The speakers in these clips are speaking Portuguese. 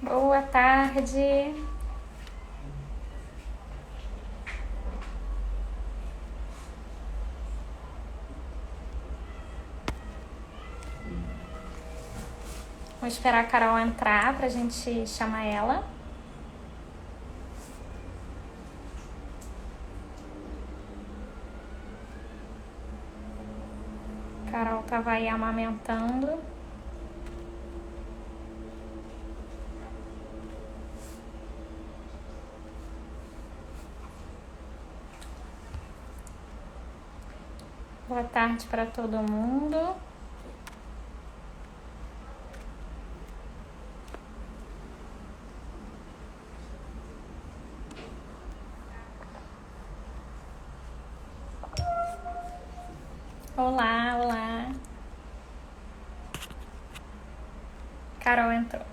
Boa tarde. Vou esperar a Carol entrar pra gente chamar ela. Carol tava aí amamentando. Boa tarde para todo mundo. Olá, olá. Carol entrou.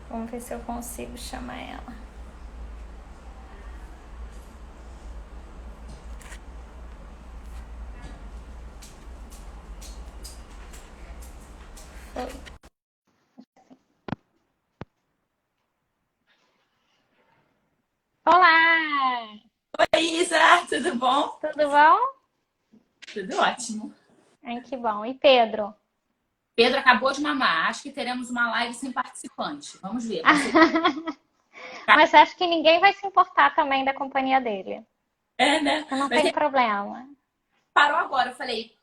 Vamos ver se eu consigo chamar ela. Foi. Olá! Oi, Isa, tudo bom? Tudo bom? Tudo ótimo. Ai, que bom. E Pedro? Pedro acabou de mamar. Acho que teremos uma live sem participante. Vamos ver. Vai ser... Mas acho que ninguém vai se importar também da companhia dele. É, né? Não Mas tem ele problema. parou agora. Eu falei,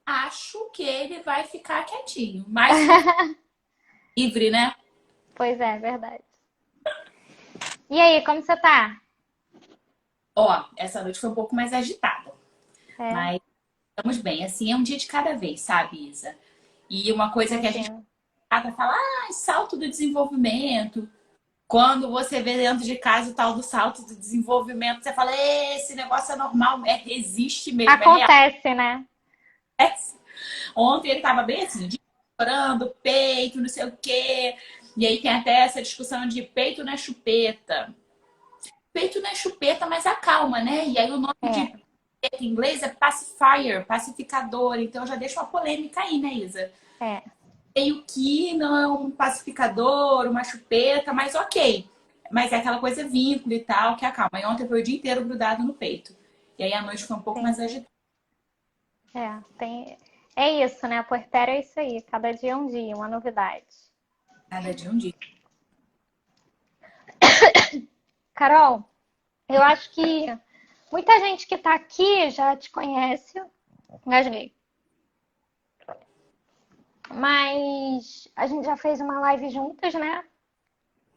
acho que ele vai ficar quietinho. Mas se for livre, né? Pois é, verdade. E aí, como você tá? Ó, essa noite foi um pouco mais agitada. É, Mas estamos bem. Assim, é um dia de cada vez, sabe, Isa? E uma coisa que a gente imagino. fala, salto do desenvolvimento. Quando você vê dentro de casa o tal do salto do desenvolvimento, você fala, esse negócio é normal, existe mesmo, é real. Acontece, né? Ontem ele tava bem assim, chorando, peito, não sei o quê. E aí tem até essa discussão de peito na chupeta. Peito na chupeta, mas acalma, né? E aí o nome de É, peito em inglês é pacifier, pacificador. Então já deixa uma polêmica aí, né, Isa? é. Meio que não é um pacificador, uma chupeta, mas ok. Mas é aquela coisa vínculo e tal, que acalma. E ontem foi o dia inteiro grudado no peito. E aí a noite foi um pouco mais Entendi. agitada. É isso, né? Puerpério é isso aí. Cada dia é um dia, uma novidade. Cada dia um dia. Carol, eu acho que muita gente que tá aqui já te conhece, Gasguei. Mas a gente já fez uma live juntas, né?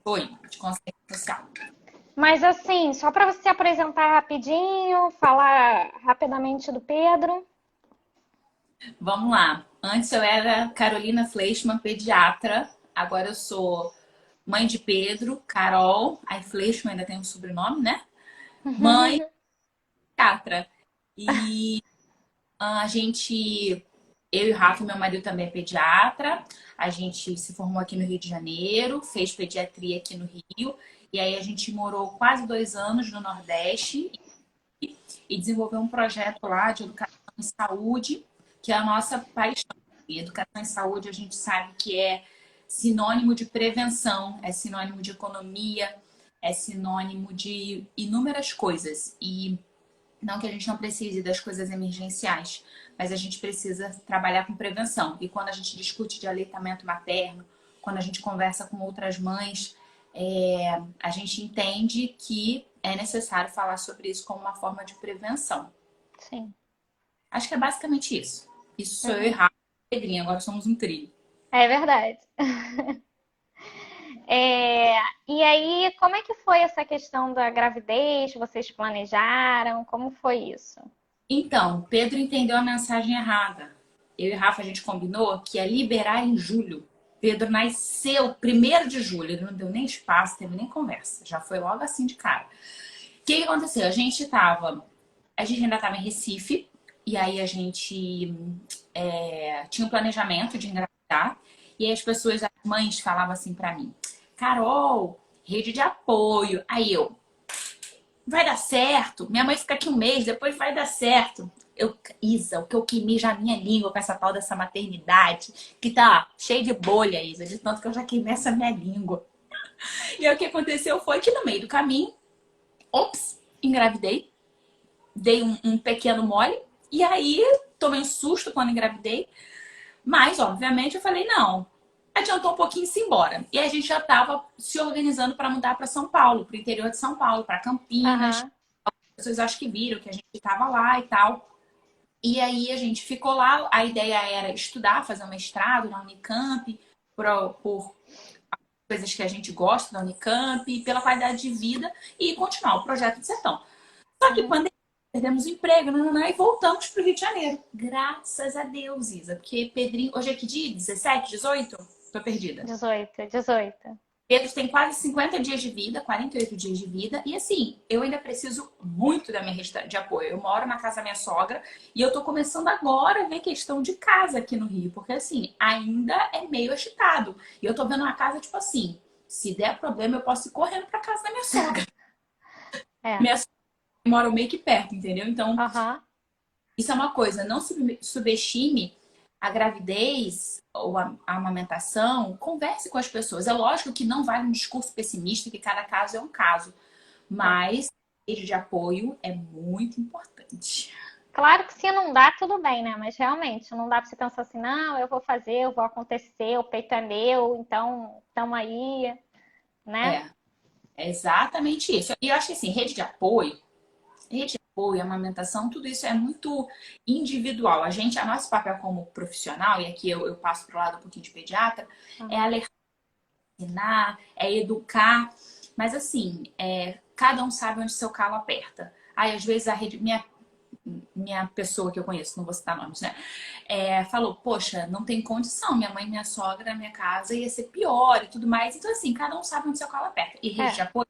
Foi, de consciência social. Mas assim, só para você se apresentar rapidinho, falar rapidamente do Pedro. Vamos lá. Antes eu era Carolina Fleischmann, pediatra. Agora eu sou mãe de Pedro, Carol. Aí Fleischmann ainda tem um sobrenome, né? Mãe, pediatra. E a gente, eu e o Rafa, meu marido também é pediatra. A gente se formou aqui no Rio de Janeiro, fez pediatria aqui no Rio. E aí a gente morou quase 2 anos no Nordeste e desenvolveu um projeto lá de educação e saúde, que é a nossa paixão. E educação e saúde a gente sabe que é sinônimo de prevenção, é sinônimo de economia, é sinônimo de inúmeras coisas. E não que a gente não precise das coisas emergenciais, mas a gente precisa trabalhar com prevenção. E quando a gente discute de aleitamento materno, quando a gente conversa com outras mães, a gente entende que é necessário falar sobre isso como uma forma de prevenção. Sim. Acho que é basicamente isso. Isso sou eu e Uhum. Rafa e Pedrinho, agora somos um trio. É verdade. É, e aí, como é que foi essa questão da gravidez? Vocês planejaram? Como foi isso? Então, Pedro entendeu a mensagem errada. Eu e Rafa, a gente combinou que ia liberar em julho. Pedro nasceu 1º de julho, ele não deu nem espaço, teve nem conversa. Já foi logo assim de cara. O que aconteceu? A gente ainda estava em Recife, e aí a gente tinha um planejamento de engravidar, e aí as pessoas, as mães falavam assim pra mim, Carol, rede de apoio. Aí eu, vai dar certo. Minha mãe fica aqui um mês, depois vai dar certo. Isa, o que eu queimei já a minha língua com essa tal dessa maternidade, que tá cheio de bolha, Isa, de tanto que eu já queimei essa minha língua. E aí o que aconteceu foi que no meio do caminho, ops, engravidei, dei um pequeno mole, e aí tomei um susto quando engravidei, mas obviamente eu falei, não, adiantou um pouquinho e se embora. E a gente já tava se organizando para mudar para São Paulo, para o interior de São Paulo, para Campinas. Aham. As pessoas acho que viram que a gente estava lá e tal. E aí a gente ficou lá, a ideia era estudar, fazer um mestrado na Unicamp, por coisas que a gente gosta da Unicamp, pela qualidade de vida e continuar o projeto de sertão. Só que Uhum. pandemia, perdemos o emprego, e voltamos para o Rio de Janeiro. Graças a Deus, Isa. Porque Pedrinho, hoje é que dia? 17, 18? Tô perdida. 18, 18. Pedro tem quase 50 dias de vida, 48 dias de vida. E assim, eu ainda preciso muito da minha rede de apoio. Eu moro na casa da minha sogra e eu tô começando agora a ver questão de casa aqui no Rio. Porque assim, ainda é meio agitado. E eu tô vendo uma casa, tipo assim, se der problema, eu posso ir correndo pra casa da minha sogra. É. Minha sogra mora meio que perto, entendeu? Então, Aham. isso é uma coisa, não subestime a gravidez ou a amamentação, converse com as pessoas. É lógico que não vale um discurso pessimista, que cada caso é um caso, É. mas rede de apoio é muito importante. Claro que se não dá, tudo bem, né? Mas realmente, não dá pra você pensar assim, não, eu vou fazer, eu vou acontecer, o peito é meu, então tamo aí, né? É, é exatamente isso. E eu acho que assim, rede de apoio, amamentação, tudo isso é muito individual. A nosso papel como profissional, e aqui eu passo para o lado um pouquinho de pediatra, é Aham. alertar, ensinar, é educar. Mas assim, cada um sabe onde seu calo aperta. Aí, às vezes, minha pessoa que eu conheço, não vou citar nomes, né? Falou, poxa, não tem condição, minha mãe, minha sogra, minha casa ia ser pior e tudo mais. Então, assim, cada um sabe onde seu calo aperta. E rede de É. apoio,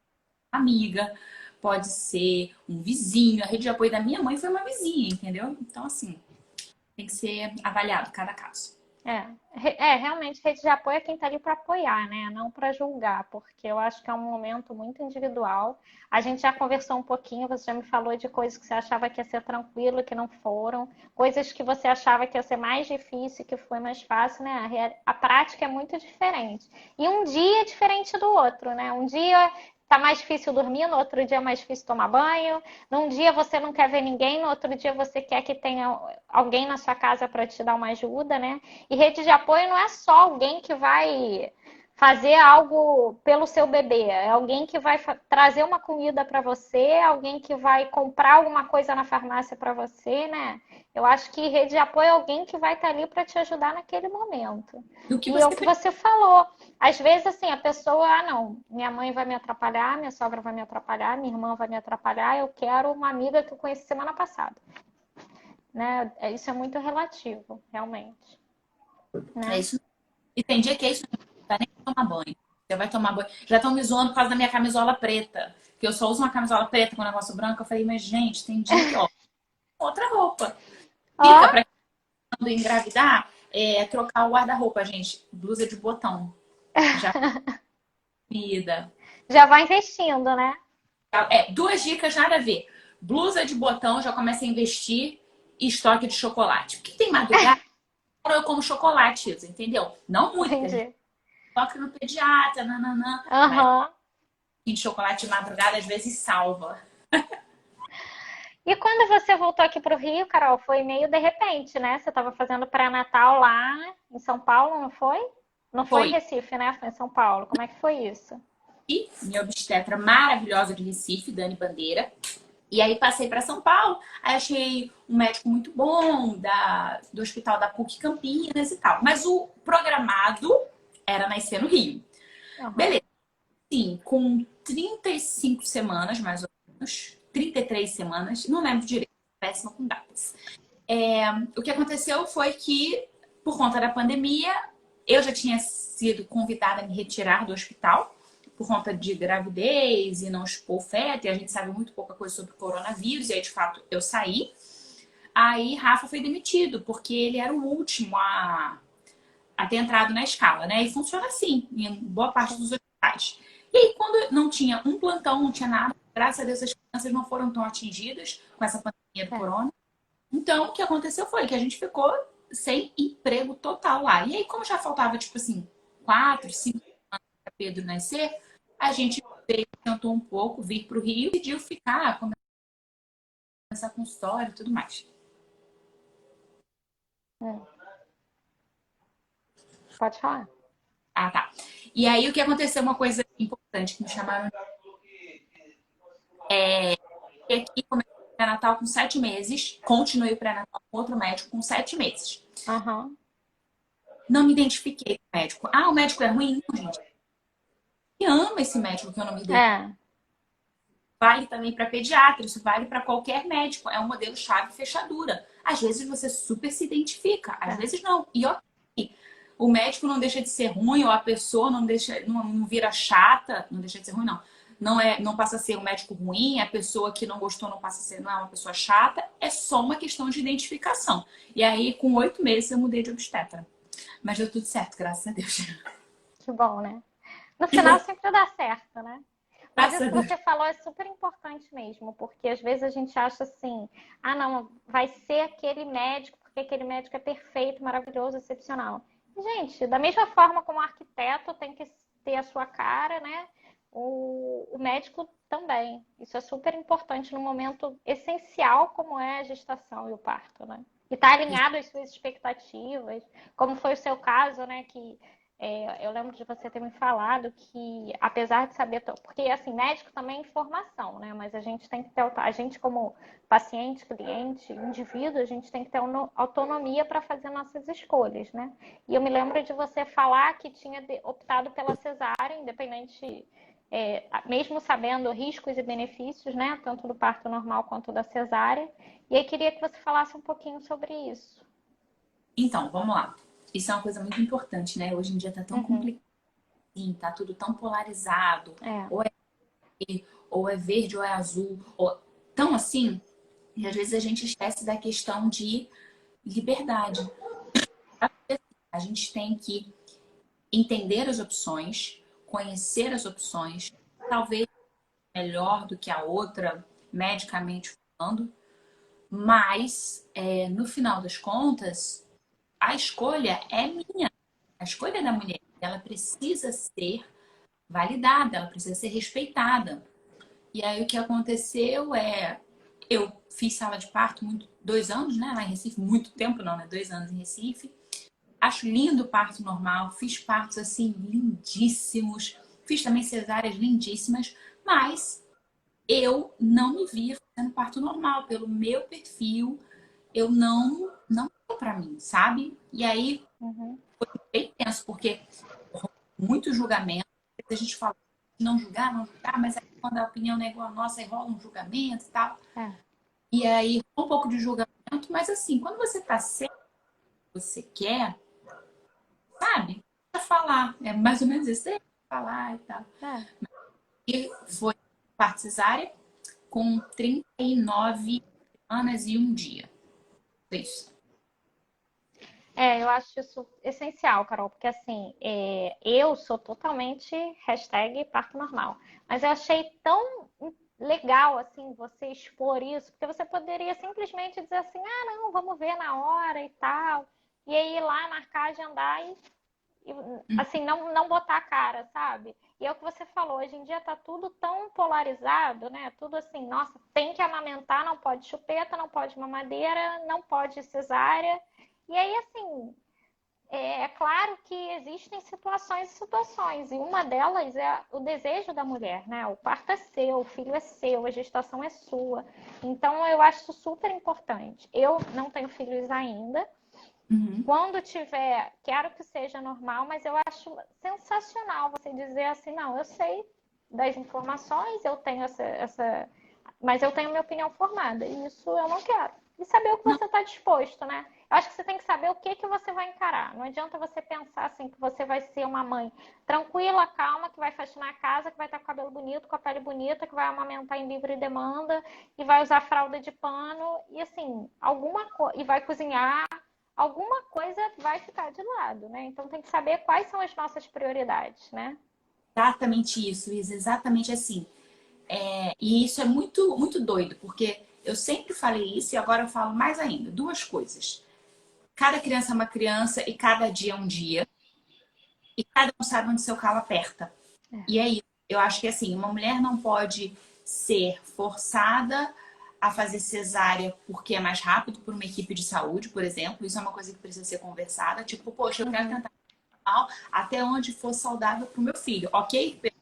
amiga, pode ser um vizinho. A rede de apoio da minha mãe foi uma vizinha, entendeu? Então, assim, tem que ser avaliado cada caso. Realmente, rede de apoio é quem está ali para apoiar, né? Não para julgar, porque eu acho que é um momento muito individual. A gente já conversou um pouquinho, você já me falou de coisas que você achava que ia ser tranquilo, que não foram, coisas que você achava que ia ser mais difícil, que foi mais fácil, né? A prática é muito diferente. E um dia é diferente do outro, né? Um dia tá mais difícil dormir, no outro dia é mais difícil tomar banho. Num dia você não quer ver ninguém, no outro dia você quer que tenha alguém na sua casa para te dar uma ajuda, né? E rede de apoio não é só alguém que vai fazer algo pelo seu bebê, é alguém que vai trazer uma comida para você, alguém que vai comprar alguma coisa na farmácia para você, né? Eu acho que rede de apoio é alguém que vai estar ali para te ajudar naquele momento. Do que E é o você que você falou. Às vezes, assim, a pessoa, não, minha mãe vai me atrapalhar, minha sogra vai me atrapalhar, minha irmã vai me atrapalhar, eu quero uma amiga que eu conheci semana passada, né? Isso é muito relativo, realmente, é né? isso. E tem dia que é isso, não dá nem pra tomar banho. Você vai tomar banho. Já estão me zoando por causa da minha camisola preta. Que eu só uso uma camisola preta com negócio branco. Eu falei, mas gente, tem dia que, ó, outra roupa. Fica Ó, pra quando engravidar, trocar o guarda-roupa, gente. Blusa de botão. Já comida. já vai investindo, né? Duas dicas, nada a ver. Blusa de botão, já começa a investir e estoque de chocolate. Porque tem madrugada, eu como chocolate, Isa, entendeu? Não muito, porque a gente Entendi. toca no pediatra, nananã. Mas Aham. de chocolate de madrugada às vezes salva. E quando você voltou aqui para o Rio, Carol, foi meio de repente, né? Você estava fazendo pré-natal lá em São Paulo, não foi? Não foi em Foi. Recife, né? Foi em São Paulo. Como é que foi isso? E minha obstetra maravilhosa de Recife, Dani Bandeira. E aí passei para São Paulo, aí achei um médico muito bom do hospital da PUC Campinas e tal. Mas o programado era nascer no Rio. Aham. Beleza. Sim, com 35 semanas, mais ou menos, 33 semanas, não lembro direito, péssima com datas. O que aconteceu foi que, por conta da pandemia, eu já tinha sido convidada a me retirar do hospital por conta de gravidez e não expor feto, e a gente sabe muito pouca coisa sobre o coronavírus, e aí de fato eu saí. Aí Rafa foi demitido, porque ele era o último a ter entrado na escala, né? E funciona assim em boa parte dos hospitais. E aí, quando não tinha um plantão, não tinha nada, graças a Deus as crianças não foram tão atingidas com essa pandemia do É. corona. Então, o que aconteceu foi que a gente ficou sem emprego total lá. E aí, como já faltava, tipo assim, 4, 5 anos para Pedro nascer, a gente veio, tentou um pouco vir para o Rio e decidiu ficar, começar com história e tudo mais. Hum, pode falar. Ah, tá. E aí, o que aconteceu? Uma coisa importante que me chamaram de aqui, comecei o pré-natal com 7 meses, continuei o pré-natal com outro médico com 7 meses. Aham. Não me identifiquei com o médico. Ah, o médico é ruim? Não, gente. Eu amo esse médico que eu não me identifiquei. É, Vale também para pediatra, isso vale para qualquer médico. É um modelo chave fechadura. Às vezes você super se identifica, às é. vezes não. E ok, o médico não deixa de ser ruim, ou a pessoa não deixa, não vira chata, não deixa de ser ruim, não. Não passa a ser um médico ruim, a pessoa que não gostou não passa a ser, não é uma pessoa chata, é só uma questão de identificação. E aí, com 8 meses, eu mudei de obstetra. Mas deu tudo certo, graças a Deus. Que bom, né? No final sempre dá certo, né? Mas Graças isso a que Deus. você falou é super importante mesmo, porque às vezes a gente acha assim, ah, não, vai ser aquele médico, porque aquele médico é perfeito, maravilhoso, excepcional. E, gente, da mesma forma como o arquiteto tem que ter a sua cara, né? O médico também. Isso é super importante num momento essencial como é a gestação e o parto, né? E estar alinhado às suas expectativas, como foi o seu caso, né? Que eu lembro de você ter me falado que, apesar de saber, porque assim, médico também é informação, né? Mas a gente tem que ter, a gente como paciente, cliente, indivíduo, a gente tem que ter autonomia para fazer nossas escolhas, né? E eu me lembro de você falar que tinha optado pela cesárea, independente, mesmo sabendo riscos e benefícios, né? Tanto do parto normal quanto da cesárea. E aí queria que você falasse um pouquinho sobre isso. Então, vamos lá. Isso é uma coisa muito importante, né? Hoje em dia tá tão Uhum. complicado, tá tudo tão polarizado. É. Ou é, ou é verde ou é azul. Ou... Tão assim, e às vezes a gente esquece da questão de liberdade. A gente tem que entender as opções, conhecer as opções, talvez melhor do que a outra, medicamente falando, mas no final das contas, a escolha é minha, a escolha é da mulher. Ela precisa ser validada, ela precisa ser respeitada. E aí o que aconteceu é, eu fiz sala de parto 2 anos, né, lá em Recife, muito tempo não, né, 2 anos em Recife. Acho lindo o parto normal, fiz partos assim lindíssimos, fiz também cesáreas lindíssimas, mas eu não me via fazendo parto normal pelo meu perfil, eu não é para mim, sabe? E aí Uhum. bem tenso, porque muito julgamento. A gente fala não julgar, mas aí quando a opinião não é igual a nossa, aí rola um julgamento e tal. É. E aí um pouco de julgamento, mas assim, quando você tá certo, você quer, sabe? Deixa falar. É mais ou menos isso, deixa falar e tal. É. E foi parte cesárea com 39 semanas e um dia. Isso. Eu acho isso essencial, Carol, porque assim, eu sou totalmente hashtag parto normal, mas eu achei tão legal, assim, você expor isso, porque você poderia simplesmente dizer assim, ah, não, vamos ver na hora e tal, e aí ir lá, marcar, agendar e assim, não botar a cara, sabe? E é o que você falou, hoje em dia tá tudo tão polarizado, né? Tudo assim, nossa, tem que amamentar, não pode chupeta, não pode mamadeira, não pode cesárea. E aí, assim, é claro que existem situações e situações, e uma delas é o desejo da mulher, né? O parto é seu, o filho é seu, a gestação é sua. Então, eu acho isso super importante. Eu não tenho filhos ainda. Uhum. Quando tiver, quero que seja normal, mas eu acho sensacional você dizer assim, não, eu sei das informações, eu tenho mas eu tenho minha opinião formada, e isso eu não quero. E saber o que Não, você está disposto, né? Eu acho que você tem que saber o que você vai encarar. Não adianta você pensar assim que você vai ser uma mãe tranquila, calma, que vai faxinar a casa, que vai estar com o cabelo bonito, com a pele bonita, que vai amamentar em livre demanda e vai usar fralda de pano e assim, alguma coisa e vai cozinhar, alguma coisa vai ficar de lado, né? Então tem que saber quais são as nossas prioridades, né? exatamente isso, Isa, exatamente assim. E isso é muito, muito doido, porque Eu sempre falei isso e agora eu falo mais ainda. Duas coisas. Cada criança é uma criança e cada dia é um dia. E cada um sabe onde seu calo aperta. E é isso. Eu acho que assim, uma mulher não pode ser forçada a fazer cesárea porque é mais rápido por uma equipe de saúde, por exemplo. Isso é uma coisa que precisa ser conversada. Tipo, poxa, eu quero tentar até onde for saudável para o meu filho. Ok? Pra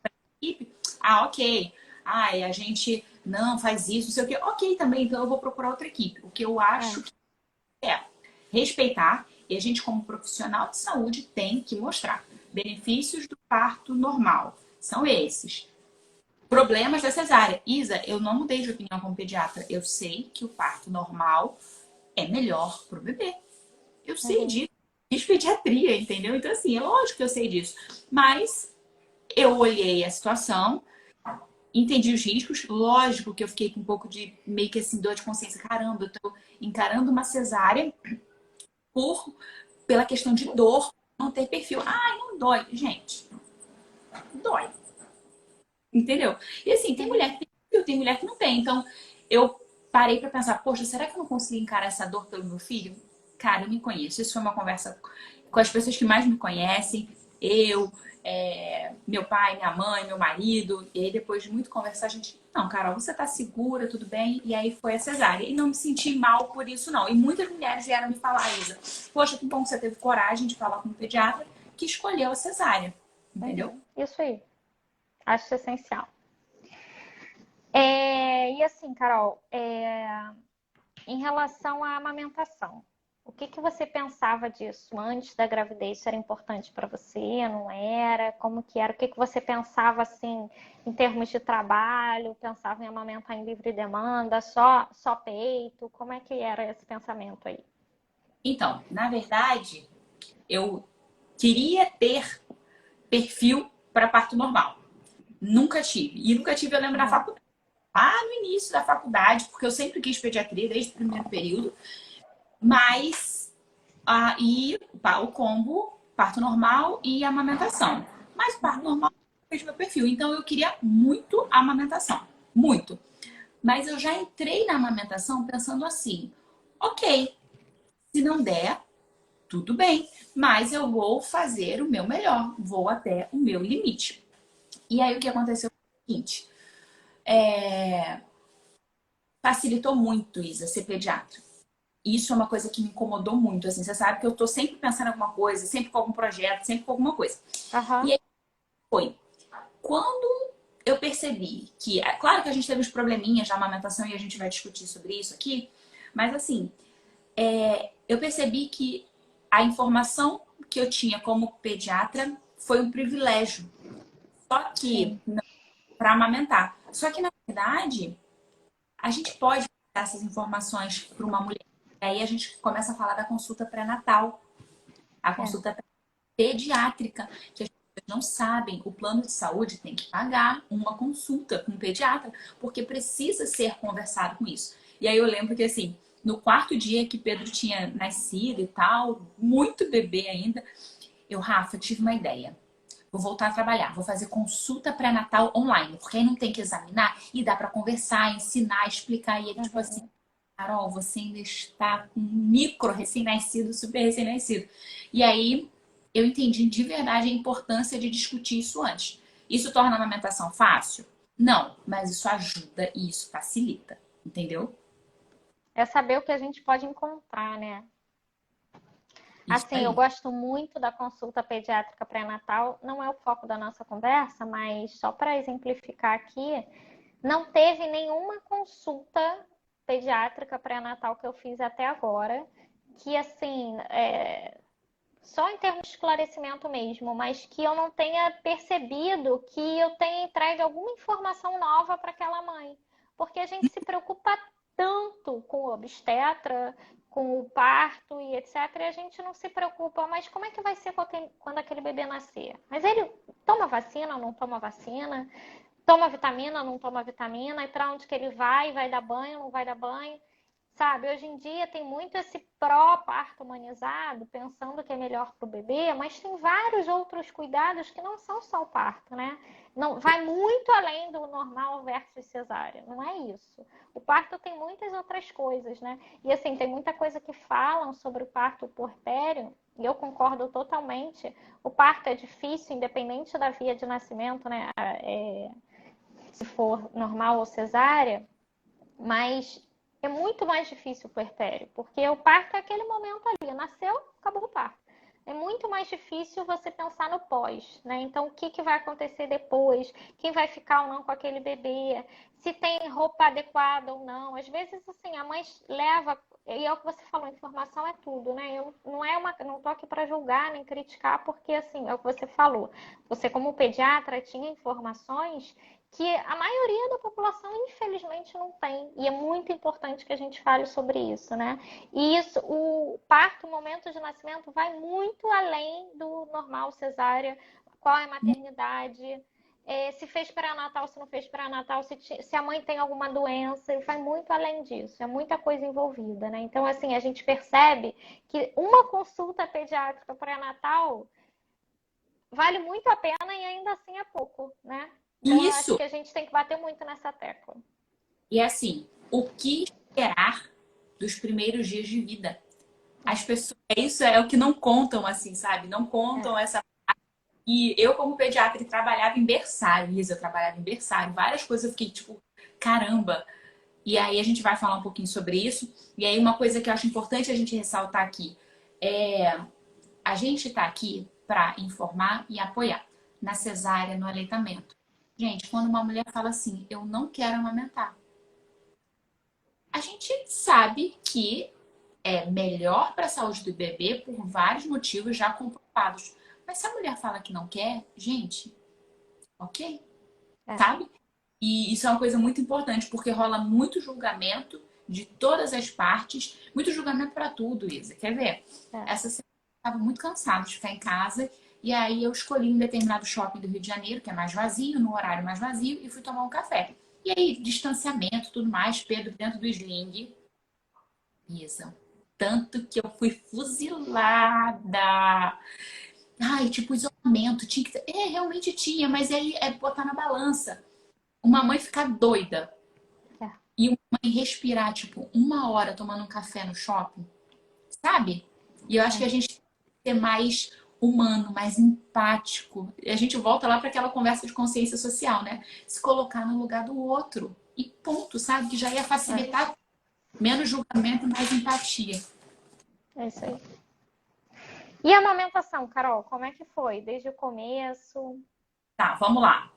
equipe? Ah, ok. Ai, a gente não faz isso, não sei o quê. Ok também, então eu vou procurar outra equipe. O que eu acho que é respeitar, e a gente, como profissional de saúde, tem que mostrar. Benefícios do parto normal são esses. Problemas da cesárea. Isa, eu não mudei de opinião como pediatra. Eu sei que o parto normal é melhor para o bebê. Eu sei disso. Fiz pediatria, entendeu? Então, assim, é lógico que eu sei disso. Mas eu olhei a situação, entendi os riscos. Lógico que eu fiquei com um pouco de meio que assim, dor de consciência. Caramba, eu tô encarando uma cesárea pela questão de dor, não ter perfil. Ai, não dói. Gente, dói. Entendeu? E assim, tem mulher que tem perfil, tem mulher que não tem. Então, eu parei pra pensar, poxa, será que eu não consigo encarar essa dor pelo meu filho? Cara, eu me conheço. Isso foi uma conversa com as pessoas que mais me conhecem. Eu, meu pai, minha mãe, meu marido. E aí, depois de muito conversar, a gente... Não, Carol, você tá segura, tudo bem? E aí foi a cesárea. E não me senti mal por isso, não. E muitas mulheres vieram me falar, Isa, poxa, que bom que você teve coragem de falar com o pediatra que escolheu a cesárea. Entendeu? Isso aí. Acho essencial. E assim, Carol, em relação à amamentação, o que que você pensava disso antes da gravidez? Isso era importante para você? Não era? Como que era? O que que você pensava assim em termos de trabalho? Pensava em amamentar em livre demanda, só peito? Como é que era esse pensamento aí? Então, na verdade, eu queria ter perfil para parto normal. Nunca tive. E nunca tive, eu lembro, na faculdade. Lá no início da faculdade, porque eu sempre quis pediatria desde o primeiro período. Mas, o combo, parto normal e amamentação. Mas parto normal fez meu perfil. Então, eu queria muito a amamentação. Muito. Mas eu já entrei na amamentação pensando assim, ok, se não der, tudo bem, mas eu vou fazer o meu melhor, vou até o meu limite. E aí o que aconteceu foi o seguinte: facilitou muito, Isa, ser pediatra. Isso é uma coisa que me incomodou muito. Assim, você sabe que eu tô sempre pensando em alguma coisa, sempre com algum projeto, sempre com alguma coisa. E Aham. aí foi. Quando eu percebi que, claro que a gente teve uns probleminhas de amamentação e a gente vai discutir sobre isso aqui, mas assim, eu percebi que a informação que eu tinha como pediatra foi um privilégio. Só que Sim. para amamentar. Só que, na verdade, a gente pode dar essas informações para uma mulher. E aí a gente começa a falar da consulta pré-natal, a É. consulta pediátrica, que as pessoas não sabem. O plano de saúde tem que pagar uma consulta com um pediatra, porque precisa ser conversado com isso. E aí eu lembro que, assim, no quarto dia que Pedro tinha nascido e tal, muito bebê ainda, Rafa, tive uma ideia. Vou voltar a trabalhar, vou fazer consulta pré-natal online, porque aí não tem que examinar e dá para conversar, ensinar, explicar. E ele, tipo assim, Carol, você ainda está com um micro recém-nascido, super recém-nascido. E aí eu entendi de verdade a importância de discutir isso antes. Isso torna a amamentação fácil? Não, mas isso ajuda e isso facilita, entendeu? É saber o que a gente pode encontrar, né? Isso Assim, eu aí. gosto muito da consulta pediátrica pré-natal. Não é o foco da nossa conversa, mas só para exemplificar aqui, não teve nenhuma consulta pediátrica pré-natal que eu fiz até agora que, assim, só em termos de esclarecimento mesmo, mas que eu não tenha percebido que eu tenha entregue alguma informação nova para aquela mãe. Porque a gente se preocupa tanto com o obstetra, com o parto e etc. E a gente não se preocupa, mas como é que vai ser quando aquele bebê nascer? Mas ele toma vacina ou não toma vacina? Toma vitamina ou não toma vitamina? E para onde que ele vai? Vai dar banho ou não vai dar banho? Sabe, hoje em dia tem muito esse pró-parto humanizado, pensando que é melhor para o bebê, mas tem vários outros cuidados que não são só o parto, né? Não, vai muito além do normal versus cesárea, não é isso. O parto tem muitas outras coisas, né? E assim, tem muita coisa que falam sobre o parto puerpério, e eu concordo totalmente. O parto é difícil, independente da via de nascimento, né? Se for normal ou cesárea, mas é muito mais difícil o puerpério, porque o parto é aquele momento ali, nasceu, acabou o parto. É muito mais difícil você pensar no pós, né? Então, o que vai acontecer depois? Quem vai ficar ou não com aquele bebê? Se tem roupa adequada ou não? Às vezes, assim, a mãe leva, e é o que você falou, informação é tudo, né? Eu não tô aqui para julgar nem criticar, porque, assim, é o que você falou. Você, como pediatra, tinha informações que a maioria da população, infelizmente, não tem. E é muito importante que a gente fale sobre isso, né? E isso, o parto, o momento de nascimento, vai muito além do normal cesárea, qual é a maternidade, se fez pré-natal, se não fez pré-natal, se a mãe tem alguma doença, vai muito além disso, é muita coisa envolvida, né? Então, assim, a gente percebe que uma consulta pediátrica pré-natal vale muito a pena e ainda assim é pouco, né? Então, eu acho Isso. que a gente tem que bater muito nessa tecla. E assim, o que esperar dos primeiros dias de vida? As pessoas, isso é o que não contam, assim, sabe? Não contam É. essa. E eu, como pediatra, trabalhava em berçário, Isa, eu trabalhava em berçário, várias coisas eu fiquei tipo, caramba. E aí a gente vai falar um pouquinho sobre isso. E aí, uma coisa que eu acho importante a gente ressaltar aqui é a gente tá aqui para informar e apoiar na cesárea, no aleitamento. Gente, quando uma mulher fala assim, eu não quero amamentar, a gente sabe que é melhor para a saúde do bebê por vários motivos já comprovados. Mas se a mulher fala que não quer, gente, ok, É. sabe? E isso é uma coisa muito importante, porque rola muito julgamento de todas as partes, muito julgamento para tudo, Isa. Quer ver? É. Essa semana eu estava muito cansada de ficar em casa, e aí eu escolhi um determinado shopping do Rio de Janeiro, que é mais vazio, no horário mais vazio, e fui tomar um café. E aí, distanciamento, tudo mais, Pedro dentro do sling, Isa. Tanto que eu fui fuzilada. Ai, tipo, isolamento, tinha que ter. É, realmente tinha, mas aí é botar na balança. Uma mãe ficar doida É. e uma mãe respirar, tipo, 1 hora tomando um café no shopping, sabe? E eu acho que a gente tem que ser mais humano, mais empático. E a gente volta lá para aquela conversa de consciência social, né? Se colocar no lugar do outro. E ponto, sabe? Que já ia facilitar menos julgamento e mais empatia. É isso aí. E a amamentação, Carol, como é que foi? Desde o começo? Tá, vamos lá.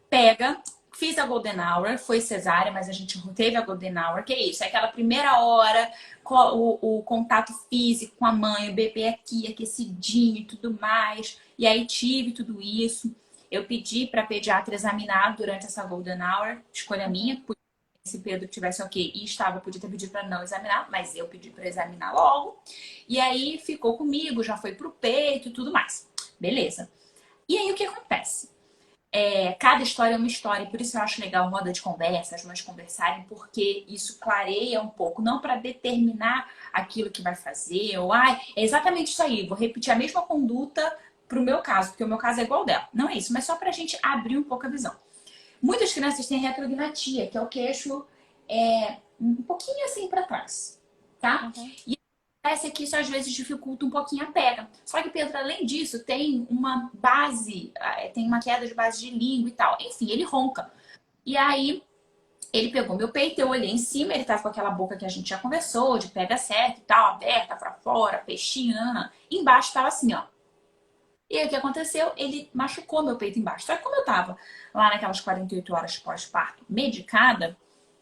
Pega, fiz a Golden Hour, foi cesárea, mas a gente teve a Golden Hour, que é isso, é aquela primeira hora, o contato físico com a mãe, o bebê aqui, aquecidinho e tudo mais. E aí tive tudo isso. Eu pedi para pediatra examinar durante essa Golden Hour, escolha minha, se Pedro tivesse ok e estava, podia ter pedido para não examinar, mas eu pedi para examinar logo. E aí ficou comigo, já foi pro peito e tudo mais. Beleza. E aí o que acontece? Cada história é uma história, e por isso eu acho legal roda de conversa, as mães conversarem, porque isso clareia um pouco, não para determinar aquilo que vai fazer, ou é exatamente isso aí, vou repetir a mesma conduta pro meu caso, porque o meu caso é igual ao dela. Não é isso, mas só pra gente abrir um pouco a visão. Muitas crianças têm retrognatia, que é o queixo um pouquinho assim para trás, tá? Uhum. E parece que isso às vezes dificulta um pouquinho a pega. Só que Pedro, além disso, tem uma base, tem uma queda de base de língua e tal. Enfim, ele ronca. E aí, ele pegou meu peito, eu olhei em cima, ele tava com aquela boca que a gente já conversou, de pega certo e tal, aberta pra fora, peixinho, não. Embaixo tava assim, ó. E aí o que aconteceu? Ele machucou meu peito embaixo. Só que como eu tava lá naquelas 48 horas pós-parto medicada,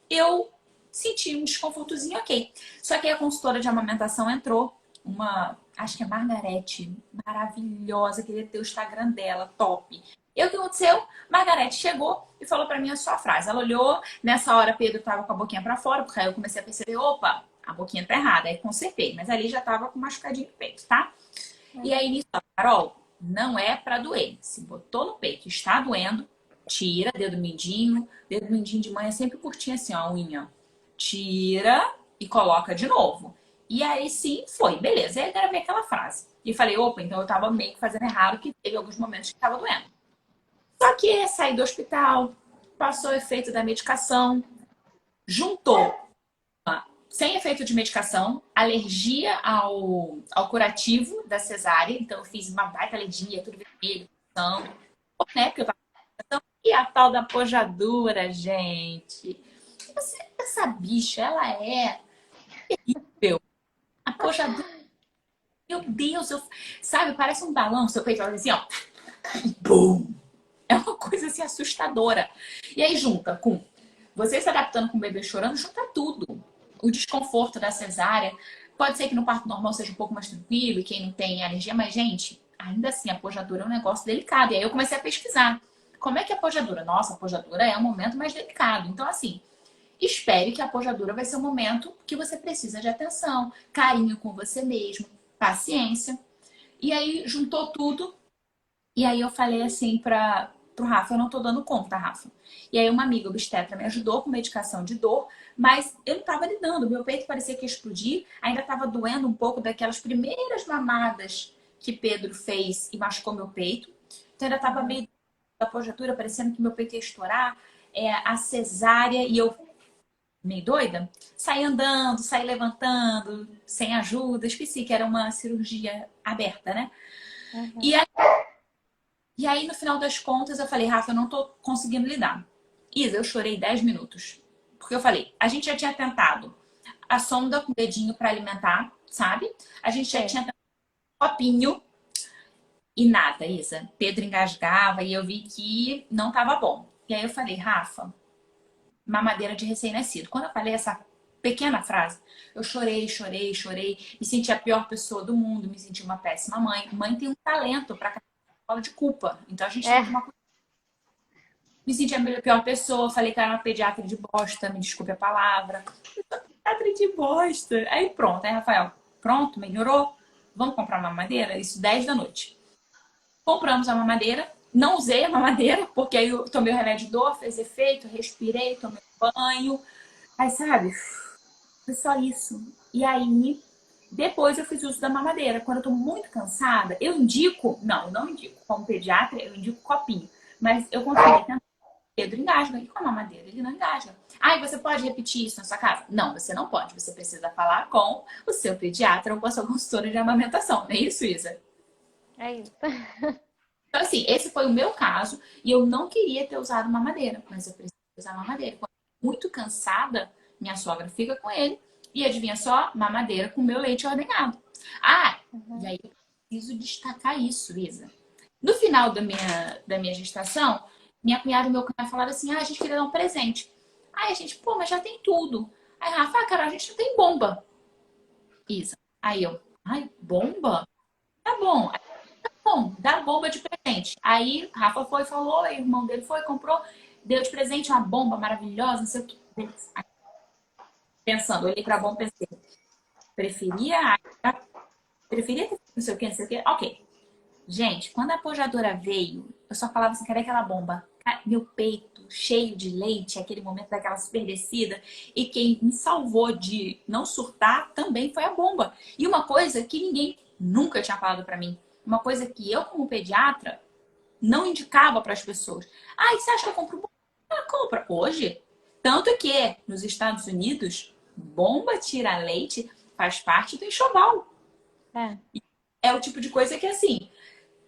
eu senti um desconfortozinho, ok. Só que aí a consultora de amamentação entrou, acho que é Margarete, maravilhosa, queria ter o Instagram dela, top. E o que aconteceu? Margarete chegou e falou pra mim a sua frase. Ela olhou, nessa hora Pedro tava com a boquinha pra fora, porque aí eu comecei a perceber, opa, a boquinha tá errada. Aí consertei, mas ali já tava com machucadinho no peito, tá? E aí nisso, Carol, não é pra doer. Se botou no peito, está doendo, tira, dedo mindinho de mãe é sempre curtinho assim, ó, a unha. tira e coloca de novo. E aí sim, foi, beleza. Aí eu gravei aquela frase. E falei, opa, então eu tava meio que fazendo errado, que teve alguns momentos que tava doendo. Só que saí do hospital, passou o efeito da medicação, juntou sem efeito de medicação, alergia ao curativo da cesárea. Então eu fiz uma baita alergia, tudo vermelho, né? Porque eu tava... E a tal da pojadura, gente. Essa bicha, ela é terrível. A pojadura, meu Deus, sabe, parece um balão, seu peito faz assim, ó. Bum! É uma coisa assim assustadora. E aí junta com você se adaptando com o bebê chorando, junta tudo. O desconforto da cesárea. Pode ser que no parto normal seja um pouco mais tranquilo e quem não tem alergia, mas, gente, ainda assim, a pojadura é um negócio delicado. E aí eu comecei a pesquisar. Como é que é a pojadura? Nossa, a pojadura é um momento mais delicado. Então, assim, espere que a pojadura vai ser um momento que você precisa de atenção, carinho com você mesmo, paciência. E aí juntou tudo. E aí eu falei assim pro Rafa, eu não tô dando conta, Rafa. E aí uma amiga obstetra me ajudou com medicação de dor, mas eu não tava lidando. Meu peito parecia que ia explodir, ainda tava doendo um pouco daquelas primeiras mamadas que Pedro fez e machucou meu peito. Então ainda tava meio da pojadura, parecendo que meu peito ia estourar, a cesárea, e eu meio doida, saí andando, saí levantando, sem ajuda, esqueci que era uma cirurgia aberta, né? E Uhum. E aí, no final das contas, eu falei, Rafa, eu não tô conseguindo lidar. Isa, eu chorei 10 minutos. Porque eu falei, a gente já tinha tentado a sonda com o dedinho para alimentar, sabe? A gente já Sim. tinha tentado copinho e nada, Isa. Pedro engasgava e eu vi que não tava bom. E aí eu falei, Rafa, mamadeira de recém-nascido. Quando eu falei essa pequena frase, eu chorei, chorei, chorei. Me senti a pior pessoa do mundo, me senti uma péssima mãe. Mãe tem um talento para carregar de culpa. Então a gente tem que É. tomar. Me senti a pior pessoa, falei que era uma pediatra de bosta, me desculpe a palavra. Pediatra de bosta. Aí pronto, aí Rafael, pronto, melhorou? Vamos comprar uma mamadeira? Isso 10 da noite. Compramos a mamadeira, não usei a mamadeira, porque aí eu tomei o remédio de dor, fez efeito, respirei, tomei banho. Aí, sabe, foi só isso. E aí, depois eu fiz uso da mamadeira. Quando eu tô muito cansada, eu indico, não, eu não indico como pediatra, eu indico copinho. Mas eu consegui tentar. Pedro engasga. E com a mamadeira, ele não engasga. Ah, e você pode repetir isso na sua casa? Não, você não pode. Você precisa falar com o seu pediatra ou com a sua consultora de amamentação. Não é isso, Isa? É isso. Então, assim, esse foi o meu caso e eu não queria ter usado mamadeira, mas eu preciso usar mamadeira. Quando eu tô muito cansada, minha sogra fica com ele e adivinha só? Mamadeira com meu leite ordenhado. Ah, e Uhum. aí eu preciso destacar isso, Isa. No final da minha gestação, minha cunhada e meu cunhado falaram assim: ah, a gente queria dar um presente. Aí a gente, pô, mas já tem tudo. Aí Rafa, cara, a gente não tem bomba. Isa. Aí eu, ai, bomba? Tá bom. Bom, dá bomba de presente. Aí Rafa foi, falou, o irmão dele foi, comprou, deu de presente uma bomba maravilhosa, não sei o que. Aí, pensando, olhei pra bomba e pensei, preferia, preferia ter não sei o que, não sei o que. Ok. Gente, quando a pojadora veio, eu só falava assim, cadê aquela bomba? Meu peito cheio de leite, aquele momento daquela super descida. E quem me salvou de não surtar também foi a bomba. E uma coisa que ninguém nunca tinha falado pra mim. Uma coisa que eu, como pediatra, não indicava para as pessoas. Ah, e você acha que eu compro bomba? Ah, compra. Hoje. Tanto que nos Estados Unidos, bomba tira leite faz parte do enxoval. É. É o tipo de coisa que, assim,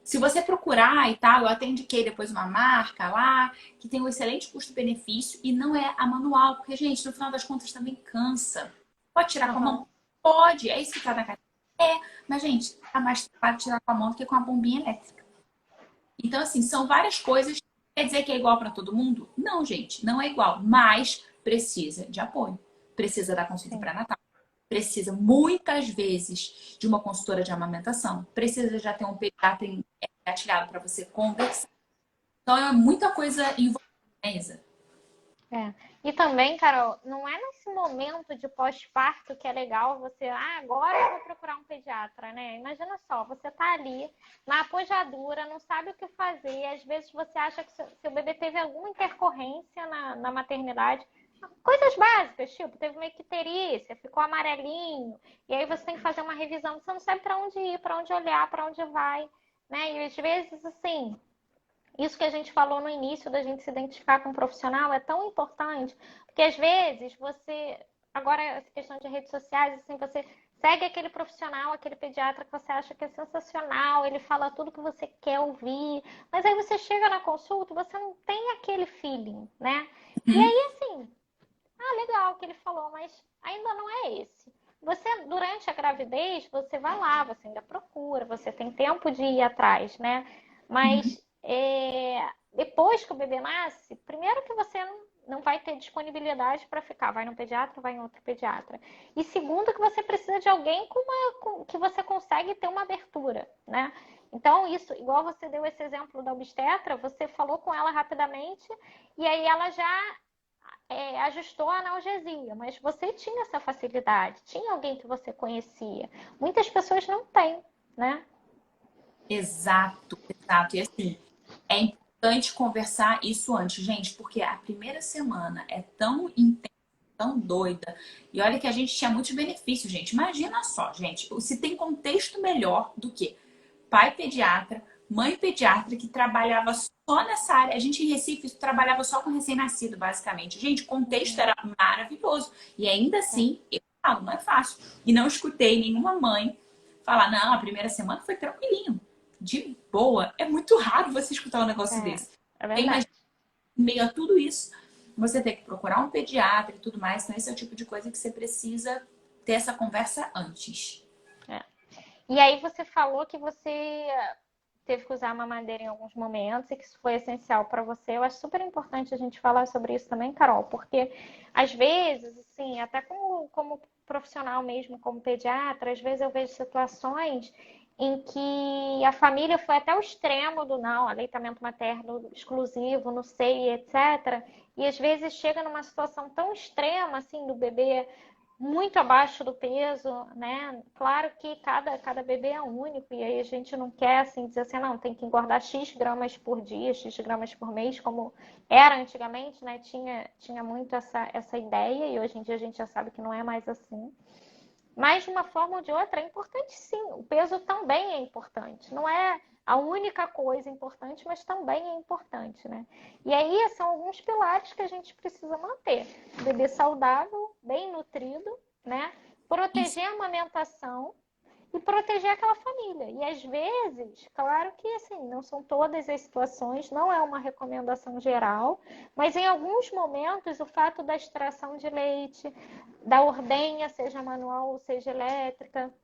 se você procurar e tal, eu até indiquei depois uma marca lá, que tem um excelente custo-benefício e não é a manual, porque, gente, no final das contas também cansa. Pode tirar com a Uhum. mão? Pode, é isso que tá na cara. É, mas, gente, tá mais fácil tirar com a mão do que com a bombinha elétrica. Então, assim, são várias coisas. Quer dizer que é igual para todo mundo? Não, gente, não é igual, mas precisa de apoio. Precisa da consulta Sim. pré-natal. Precisa muitas vezes de uma consultora de amamentação. Precisa já ter um pediatra engatilhado para você conversar. Então é muita coisa envolvida, né, Isa? É. E também, Carol, não é nesse momento de pós-parto que é legal você, agora eu vou procurar um pediatra, né? Imagina só, você tá ali na apojadura, não sabe o que fazer, às vezes você acha que seu bebê teve alguma intercorrência na maternidade, Coisas básicas, tipo, teve uma icterícia, ficou amarelinho, e aí você tem que fazer uma revisão, você não sabe para onde ir, para onde olhar, para onde vai, né? E às vezes, assim, isso que a gente falou no início da gente se identificar com um profissional é tão importante, porque às vezes você, agora essa questão de redes sociais, assim, você segue aquele profissional, aquele pediatra que você acha que é sensacional, ele fala tudo que você quer ouvir, mas aí você chega na consulta, você não tem aquele feeling, né? E Uhum. aí, assim, legal o que ele falou, mas ainda não é esse. Você, durante a gravidez, você vai lá, você ainda procura, você tem tempo de ir atrás, né? Uhum. Mas depois que o bebê nasce, primeiro que você não vai ter disponibilidade para ficar, vai num pediatra, vai em outro pediatra. E segundo que você precisa de alguém que você consegue ter uma abertura, né? Então, isso, igual você deu esse exemplo da obstetra, você falou com ela rapidamente e aí ela já ajustou a analgesia, mas você tinha essa facilidade, tinha alguém que você conhecia. Muitas pessoas não têm, né? Exato, exato. E assim, é importante conversar isso antes, gente, porque a primeira semana é tão intensa, tão doida. E olha que a gente tinha muitos benefícios, gente. Imagina só, gente, se tem contexto melhor do que pai pediatra, mãe pediatra que trabalhava só nessa área. A gente em Recife trabalhava só com recém-nascido, basicamente. Gente, o contexto Uhum. era maravilhoso. E ainda É, assim, eu falo, não é fácil. E não escutei nenhuma mãe falar, não, a primeira semana foi tranquilinho, de boa. É muito raro você escutar um negócio é, desse. é Eu verdade. imagino, em meio a tudo isso, você ter que procurar um pediatra e tudo mais. Então, esse é o tipo de coisa que você precisa ter essa conversa antes. É. E aí você falou que você teve que usar a mamadeira em alguns momentos e que isso foi essencial para você. Eu acho super importante a gente falar sobre isso também, Carol, porque às vezes, assim, até como profissional mesmo, como pediatra, às vezes eu vejo situações em que a família foi até o extremo do não, aleitamento materno exclusivo, não sei, etc. E às vezes chega numa situação tão extrema, assim, do bebê muito abaixo do peso, né? Claro que cada bebê é único e aí a gente não quer assim dizer assim, não, tem que engordar X gramas por dia, X gramas por mês, como era antigamente, né? Tinha muito essa ideia e hoje em dia a gente já sabe que não é mais assim. Mas de uma forma ou de outra é importante sim. O peso também é importante. Não é a única coisa importante, mas também é importante, né? E aí são alguns pilares que a gente precisa manter. Bebê saudável, bem nutrido, né? Isso. Proteger a amamentação e proteger aquela família. E às vezes, claro que assim, não são todas as situações, não é uma recomendação geral, mas em alguns momentos o fato da extração de leite, da ordenha, seja manual ou seja elétrica,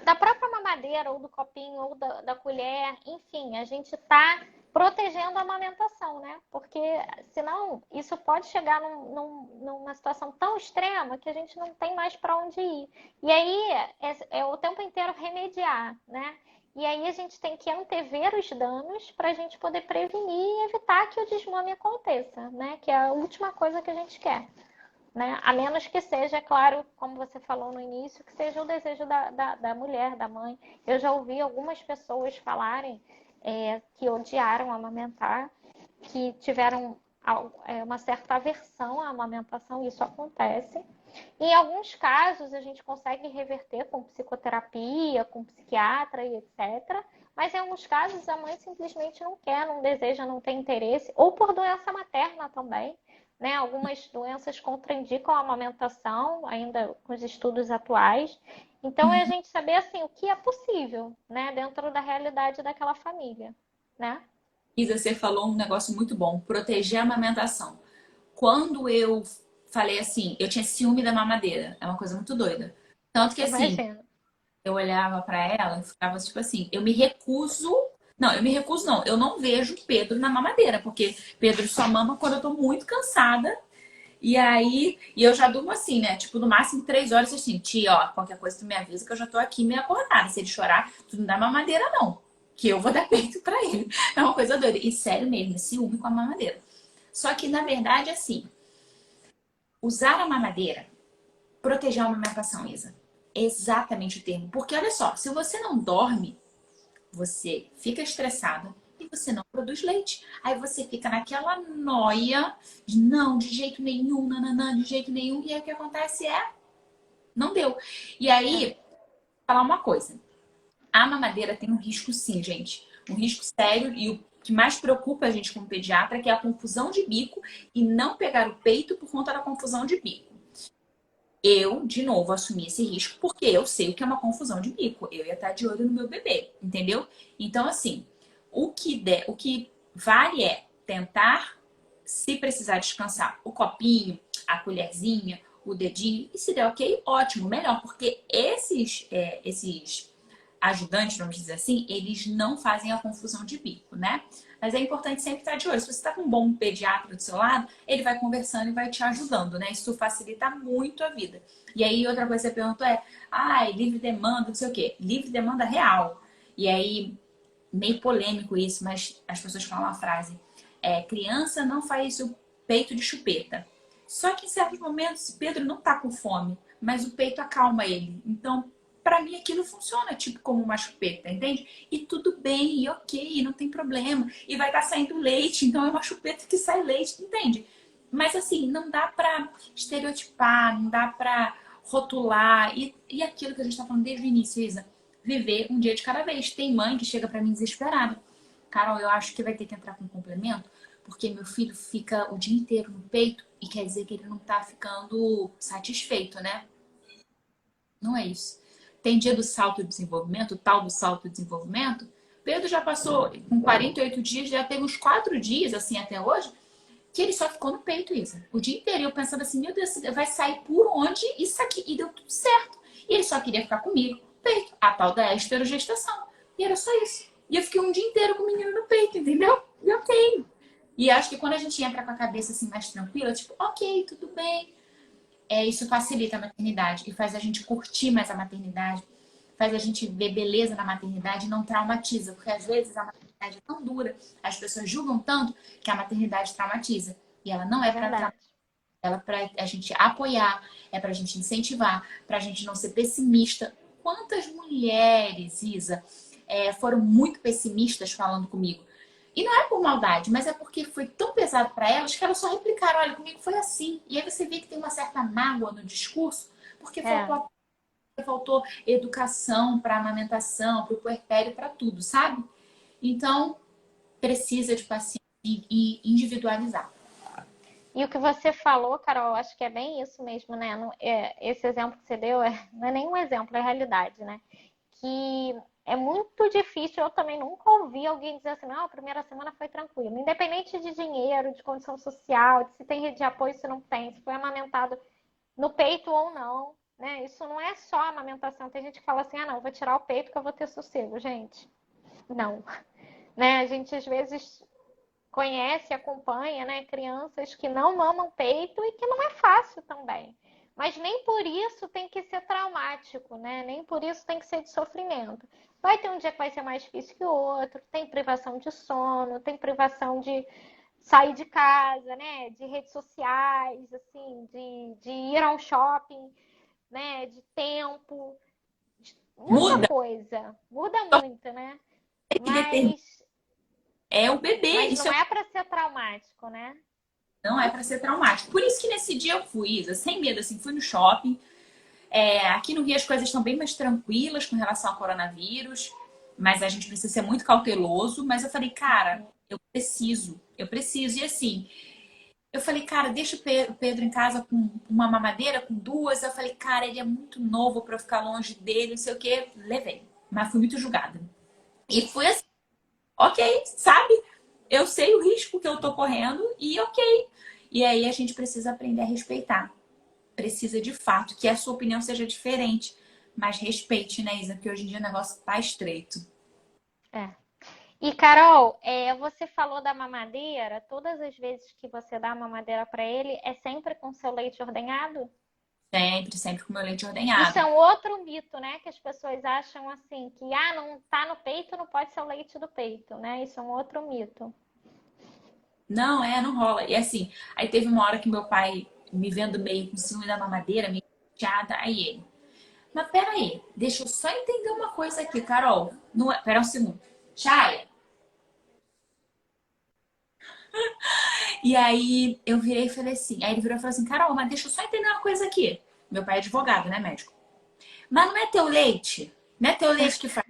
da própria mamadeira ou do copinho ou da colher, enfim, a gente está protegendo a amamentação, né? Porque senão isso pode chegar numa situação tão extrema que a gente não tem mais para onde ir. E aí é o tempo inteiro remediar, né? E aí a gente tem que antever os danos para a gente poder prevenir e evitar que o desmame aconteça, né? Que é a última coisa que a gente quer. Né? A menos que seja, claro, como você falou no início, que seja o desejo da mulher, da mãe. Eu já ouvi algumas pessoas falarem que odiaram amamentar, que tiveram uma certa aversão à amamentação, isso acontece. Em alguns casos, a gente consegue reverter com psicoterapia, com psiquiatra e etc. Mas em alguns casos, a mãe simplesmente não quer, não deseja, não tem interesse, ou por doença materna também. Né? Algumas doenças contraindicam a amamentação, ainda com os estudos atuais. Então, é a gente saber assim, o que é possível, né? Dentro da realidade daquela família, né? Isa, você falou um negócio muito bom, proteger a amamentação. Quando eu falei assim, eu tinha ciúme da mamadeira, é uma coisa muito doida. Tanto que assim, Imagina. eu olhava pra ela e ficava tipo assim, eu me recuso. Não, eu me recuso não, eu não vejo Pedro na mamadeira, porque Pedro só mama quando eu tô muito cansada. E aí, e eu já durmo assim, né? Tipo, no máximo 3 horas assim, tia, ó, qualquer coisa tu me avisa que eu já tô aqui meio acordada. Se ele chorar, tu não dá mamadeira, não. Que eu vou dar peito pra ele. É uma coisa doida. E sério mesmo, ciúme com a mamadeira. Só que, na verdade, assim, usar a mamadeira, proteger a amamentação, Isa. É exatamente o termo. Porque olha só, se você não dorme, você fica estressada e você não produz leite. Aí você fica naquela noia de não, de jeito nenhum, nananã, de jeito nenhum. E aí o que acontece é, não deu. E É. aí, vou falar uma coisa. A mamadeira tem um risco sim, gente. Um risco sério e o que mais preocupa a gente como pediatra é que é a confusão de bico e não pegar o peito por conta da confusão de bico. Eu, de novo, assumi esse risco porque eu sei o que é uma confusão de bico. Eu ia estar de olho no meu bebê, entendeu? Então, assim, o que vale é tentar, se precisar descansar, o copinho, a colherzinha, o dedinho. E se der ok, ótimo, melhor. Porque esses ajudantes, vamos dizer assim, eles não fazem a confusão de bico, né? Mas é importante sempre estar de olho. Se você está com um bom pediatra do seu lado, ele vai conversando e vai te ajudando, né? Isso facilita muito a vida. E aí, outra coisa que você perguntou é, livre demanda, não sei o quê. Livre demanda real. E aí, meio polêmico isso, mas as pessoas falam a frase, criança não faz o peito de chupeta. Só que em certos momentos, Pedro não tá com fome, mas o peito acalma ele. Então, para mim aquilo funciona tipo como uma chupeta, entende? E tudo bem, e ok, não tem problema. E vai estar saindo leite, então é uma chupeta que sai leite, entende? Mas assim, não dá pra estereotipar, não dá pra rotular. E aquilo que a gente tá falando desde o início, Isa, viver um dia de cada vez. Tem mãe que chega pra mim desesperada. Carol, eu acho que vai ter que entrar com um complemento, porque meu filho fica o dia inteiro no peito e quer dizer que ele não tá ficando satisfeito, né? Não é isso. Tem dia do salto de desenvolvimento, o tal do salto de desenvolvimento. Pedro já passou com 48 dias, já teve uns 4 dias, assim, até hoje, que ele só ficou no peito, Isa. O dia inteiro. Eu pensando assim, meu Deus, vai sair por onde isso aqui? E deu tudo certo. E ele só queria ficar comigo, peito. A tal da esterogestação. E era só isso. E eu fiquei um dia inteiro com o menino no peito, entendeu? E ok. E acho que quando a gente entra com a cabeça assim mais tranquila, tipo, ok, tudo bem, isso facilita a maternidade e faz a gente curtir mais a maternidade, faz a gente ver beleza na maternidade e não traumatiza, porque às vezes a maternidade é tão dura, as pessoas julgam tanto que a maternidade traumatiza. E ela não É é para verdade. ela é para a gente apoiar, é para a gente incentivar, para a gente não ser pessimista. Quantas mulheres, Isa, foram muito pessimistas falando comigo? E não é por maldade, mas é porque foi tão pesado para elas que elas só replicaram: olha, comigo foi assim. E aí você vê que tem uma certa mágoa no discurso, porque É. faltou educação para amamentação, para o puerpério, para tudo, sabe? Então, precisa de paciência e individualizar. E o que você falou, Carol, acho que é bem isso mesmo, né? Esse exemplo que você deu não é nenhum exemplo, é realidade, né? Que é muito difícil, eu também nunca ouvi alguém dizer assim, não, a primeira semana foi tranquilo. Independente de dinheiro, de condição social, de se tem rede de apoio, se não tem, se foi amamentado no peito ou não, né? Isso não é só amamentação. Tem gente que fala assim, ah, não, vou tirar o peito que eu vou ter sossego. Gente, não. Né? A gente às vezes conhece, acompanha, né, crianças que não mamam peito e que não é fácil também. Mas nem por isso tem que ser traumático, né? Nem por isso tem que ser de sofrimento. Vai ter um dia que vai ser mais difícil que o outro, tem privação de sono, tem privação de sair de casa, né? De redes sociais, assim, de ir ao shopping, né? De tempo, de muita Muda. coisa. Muda muito, né? Que determina Mas, é o bebê. mas Isso não é para ser traumático, né? não é para ser traumático. Por isso que nesse dia eu fui, Isa, sem medo, assim, fui no shopping. Aqui no Rio as coisas estão bem mais tranquilas com relação ao coronavírus, mas a gente precisa ser muito cauteloso. Mas eu falei, cara, eu preciso. E assim, eu falei, cara, deixa o Pedro em casa com uma mamadeira, com duas. Eu falei, cara, ele é muito novo para eu ficar longe dele, não sei o quê. Levei, mas fui muito julgada. E fui assim, ok, sabe? Eu sei o risco que eu tô correndo e ok. E aí a gente precisa aprender a respeitar. Precisa de fato que a sua opinião seja diferente, mas respeite, né, Isa? Porque hoje em dia o negócio tá estreito. É. E Carol, você falou da mamadeira. Todas as vezes que você dá a mamadeira para ele, é sempre com seu leite ordenhado? Sempre, sempre com meu leite Isso ordenhado. é um outro mito, né? Que as pessoas acham assim, que não tá no peito, não pode ser o leite do peito, né? Isso é um outro mito. Não, não rola. E assim, aí teve uma hora que meu pai me vendo meio com ciúme da mamadeira, meio chateada, aí ele. Mas peraí, deixa eu só entender uma coisa aqui, Carol. Não é... Pera um segundo. Chay, E aí eu virei e falei assim. Aí ele virou e falou assim: Carol, mas deixa eu só entender uma coisa aqui. Meu pai é advogado, né, médico? Mas não é teu leite? Não é teu leite que faz?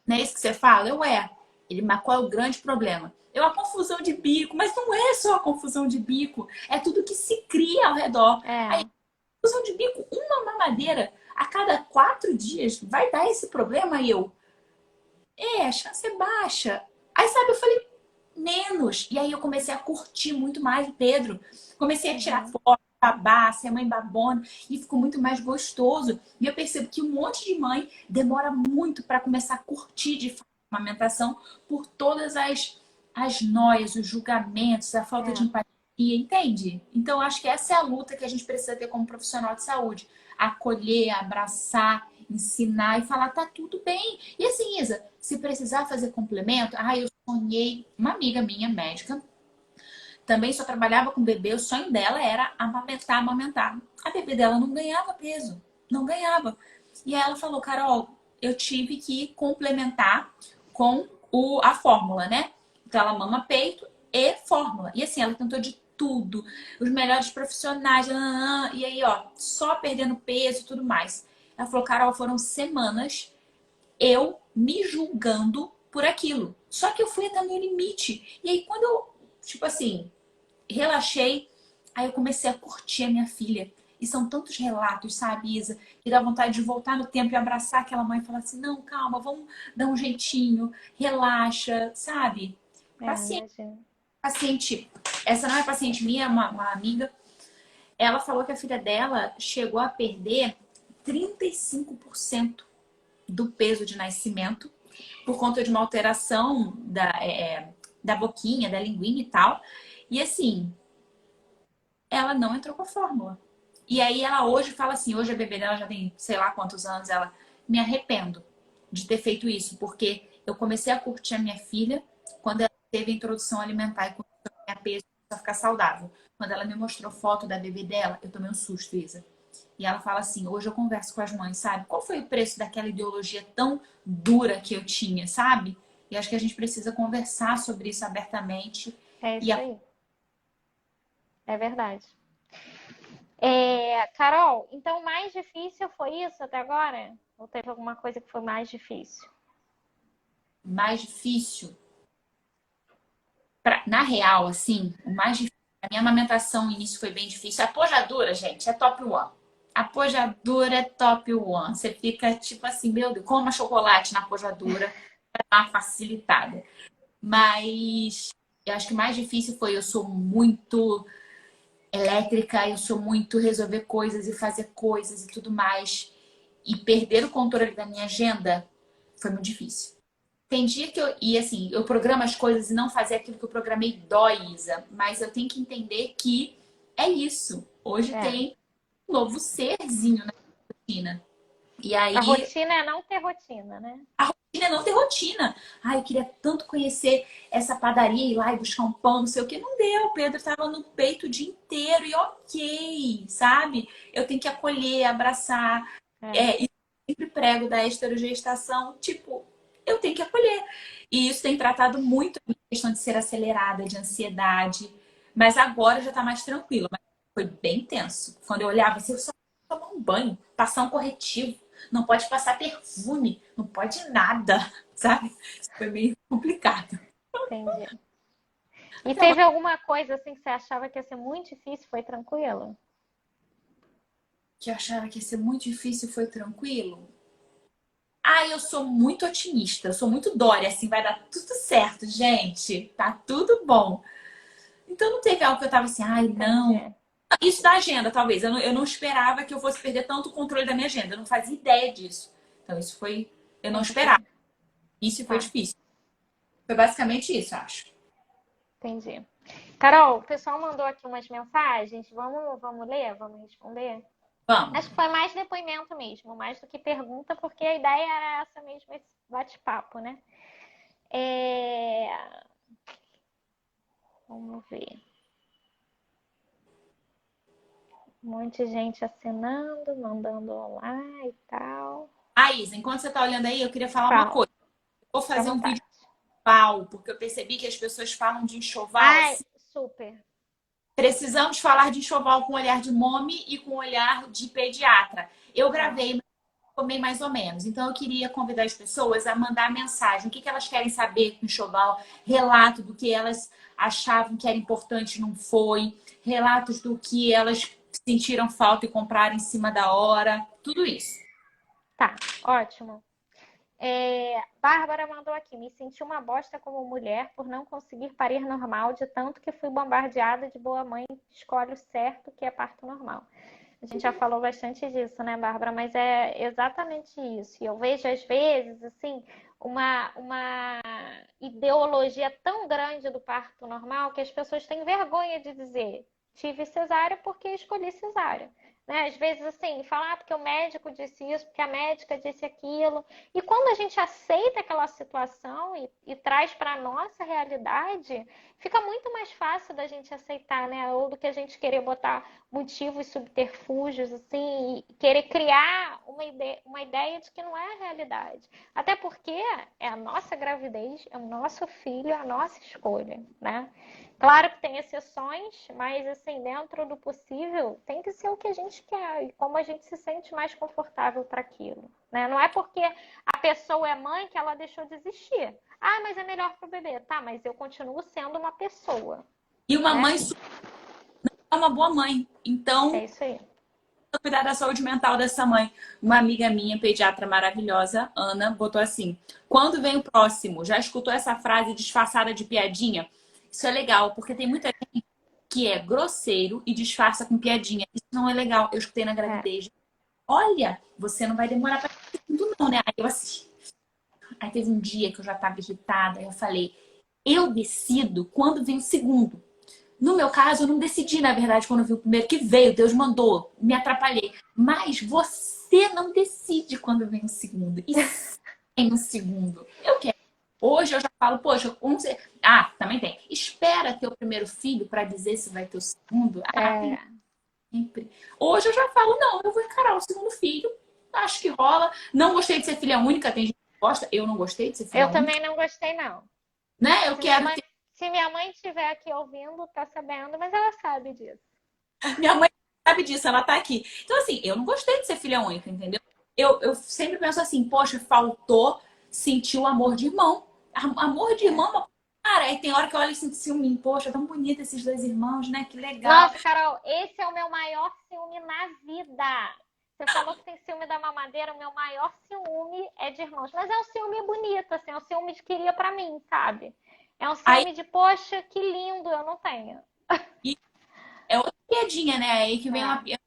Não é isso que você fala? Eu é. Ele, mas qual é o grande problema? Eu, a confusão de bico. Mas não é só a confusão de bico. É tudo que se cria ao redor. Aí, É, confusão de bico, uma mamadeira a cada 4 dias vai dar esse problema? Aí eu, a chance é baixa. Aí, sabe, eu falei, menos. E aí eu comecei a curtir muito mais o Pedro. Comecei a tirar uhum, foto, babar, ser mãe babona, e ficou muito mais gostoso. E eu percebo que um monte de mãe demora muito para começar a curtir de fato a amamentação por todas as noias, os julgamentos, a falta de é, empatia, entende? Então, acho que essa é a luta que a gente precisa ter como profissional de saúde. Acolher, abraçar, ensinar e falar, tá tudo bem. E assim, Isa, se precisar fazer complemento, eu sonhei, uma amiga minha, médica, também só trabalhava com bebê, o sonho dela era amamentar, amamentar. A bebê dela não ganhava peso, não ganhava. E aí ela falou, Carol, eu tive que complementar com a fórmula, né? Então ela mama peito e fórmula. E assim, ela tentou de tudo, os melhores profissionais, e aí, ó, só perdendo peso e tudo mais. Ela falou, Carol, foram semanas eu me julgando por aquilo. Só que eu fui até o meu limite. E aí, quando eu, tipo assim, relaxei, aí eu comecei a curtir a minha filha. E são tantos relatos, sabe, Isa, que dá vontade de voltar no tempo e abraçar aquela mãe e falar assim: não, calma, vamos dar um jeitinho, relaxa, sabe? Paciente, imagino. paciente. Essa não é paciente minha, é uma amiga. Ela falou que a filha dela chegou a perder 35% do peso de nascimento por conta de uma alteração da boquinha, da linguinha e tal. E assim, ela não entrou com a fórmula. E aí ela hoje fala assim, hoje a bebê dela já tem sei lá quantos anos, ela me arrependo de ter feito isso, porque eu comecei a curtir a minha filha quando ela teve a introdução alimentar e começou a ganhar peso a ficar saudável. Quando ela me mostrou foto da bebê dela, eu tomei um susto, Isa. E ela fala assim, hoje eu converso com as mães, sabe? Qual foi o preço daquela ideologia tão dura que eu tinha, sabe? E acho que a gente precisa conversar sobre isso abertamente É e isso aí. É verdade. É, Carol, então o mais difícil foi isso até agora? Ou teve alguma coisa que foi mais difícil? mais difícil. Na real, assim, o mais difícil. A minha amamentação no início foi bem difícil. A pojadura, gente, é top one. A pojadura é top one. Você fica tipo assim, meu Deus, coma chocolate na pojadura para dar uma facilitada. Mas eu acho que o mais difícil foi eu sou muito elétrica, eu sou muito resolver coisas e fazer coisas e tudo mais. E perder o controle da minha agenda foi muito difícil. Tem dia que assim, eu programo as coisas e não fazer aquilo que eu programei dói, Isa. Mas eu tenho que entender que é isso. Hoje É. tem um novo serzinho na rotina. E A aí, rotina é não ter rotina, né? a rotina é não ter rotina. Ai, eu queria tanto conhecer essa padaria, ir lá e buscar um pão, não sei o que. Não deu, o Pedro tava no peito o dia inteiro. E ok, sabe? Eu tenho que acolher, abraçar. É, E sempre prego da esterogestação, tipo, eu tenho que acolher. E isso tem tratado muito a questão de ser acelerada, de ansiedade. Mas agora já tá mais tranquilo. Mas foi bem tenso. Quando eu olhava assim, eu só tomar um banho, passar um corretivo. Não pode passar perfume, não pode nada, sabe? Isso foi meio complicado. entendi. E Então, teve alguma coisa assim que você achava que ia ser muito difícil, foi tranquilo? que eu achava que ia ser muito difícil foi tranquilo. Eu sou muito otimista, eu sou muito Dória, assim, vai dar tudo certo, gente, tá tudo bom. Então não teve algo que eu tava assim, não. Entendi. Isso da agenda, talvez. Eu não esperava que eu fosse perder tanto o controle da minha agenda, eu não fazia ideia disso. Então isso foi, eu não esperava. Entendi. Isso foi Tá, difícil. Foi basicamente isso, acho. entendi. Carol, o pessoal mandou aqui umas mensagens. Vamos ler? Vamos responder? Vamos. Acho que foi mais depoimento mesmo, mais do que pergunta, porque a ideia era essa mesmo, esse bate-papo, né? É... Vamos ver. Um monte de gente assinando, mandando olá e tal. Isa, enquanto você tá olhando aí, eu queria falar uma Fala, coisa. Eu vou fica à fazer um vídeo vontade. enxoval, porque eu percebi que as pessoas falam de enxoval. Ai, Assim. super. Precisamos falar de enxoval com olhar de mome e com olhar de pediatra. Eu É. gravei, mas tomei mais ou menos. Então, eu queria convidar as pessoas a mandar mensagem. O que que elas querem saber com enxoval? Relato do que elas achavam que era importante, não foi. Relatos do que elas sentiram falta e compraram em cima da hora. Tudo isso. Tá, ótimo. Bárbara mandou aqui, me senti uma bosta como mulher por não conseguir parir normal, de tanto que fui bombardeada de boa mãe, escolhe o certo, que é parto normal. A gente já falou bastante disso, né, Bárbara? Mas é exatamente isso. E eu vejo, às vezes, assim, uma ideologia tão grande do parto normal que as pessoas têm vergonha de dizer tive cesárea porque escolhi cesárea. Né? Às vezes, assim, falar porque o médico disse isso, porque a médica disse aquilo. E quando a gente aceita aquela situação e traz para a nossa realidade, fica muito mais fácil da gente aceitar, né? Ou do que a gente querer botar motivos, subterfúgios, assim, e querer criar uma ideia de que não é a realidade. Até porque é a nossa gravidez, é o nosso filho, é a nossa escolha, né? Claro que tem exceções, mas assim, dentro do possível, tem que ser o que a gente quer e como a gente se sente mais confortável para aquilo, né? Não é porque a pessoa é mãe que ela deixou de existir. Ah, mas é melhor para o bebê. Tá, mas eu continuo sendo uma pessoa, E uma né? mãe é uma boa mãe. É Então, isso aí. cuidar da saúde mental dessa mãe. Uma amiga minha, pediatra maravilhosa, Ana, botou assim: quando vem o próximo? Já escutou essa frase disfarçada de piadinha? Isso é legal, porque tem muita gente que é grosseiro e disfarça com piadinha. Isso não é legal. Eu escutei na É. gravidez. Olha, você não vai demorar para tudo não, né? Aí eu assisti. Aí teve um dia que eu já estava irritada, eu falei: eu decido quando vem o segundo. No meu caso, eu não decidi, na verdade, quando eu vi o primeiro que veio, Deus mandou, me atrapalhei. Mas você não decide quando vem o segundo. E se vem o segundo? Eu quero. Hoje eu já falo, poxa, como você. Ah, também tem. Espera ter o primeiro filho para dizer se vai ter o segundo. Ah, tem É. sempre. Hoje eu já falo, não, eu vou encarar o segundo filho. Acho que rola. Não gostei de ser filha única, tem gente que gosta. Eu não gostei de ser filha Eu única, também não gostei, não. né? Eu Se minha quero mãe, ter. se minha mãe estiver aqui ouvindo, tá sabendo, mas ela sabe disso. Minha mãe sabe disso, ela tá aqui. Então, assim, eu não gostei de ser filha única, entendeu? Eu sempre penso assim, poxa, faltou sentir o amor de irmão. Amor de É. irmão, cara, aí tem hora que eu olho e sinto ciúme. Poxa, tão bonito esses dois irmãos, né? Que legal. Nossa, Carol, esse é o meu maior ciúme na vida. Você falou que tem ciúme da mamadeira, o meu maior ciúme é de irmãos. Mas é um ciúme bonito, assim, é um ciúme de queria pra mim, sabe? É um Aí ciúme de, poxa, que lindo, eu não tenho. é outra piadinha, né? Aí que vem É,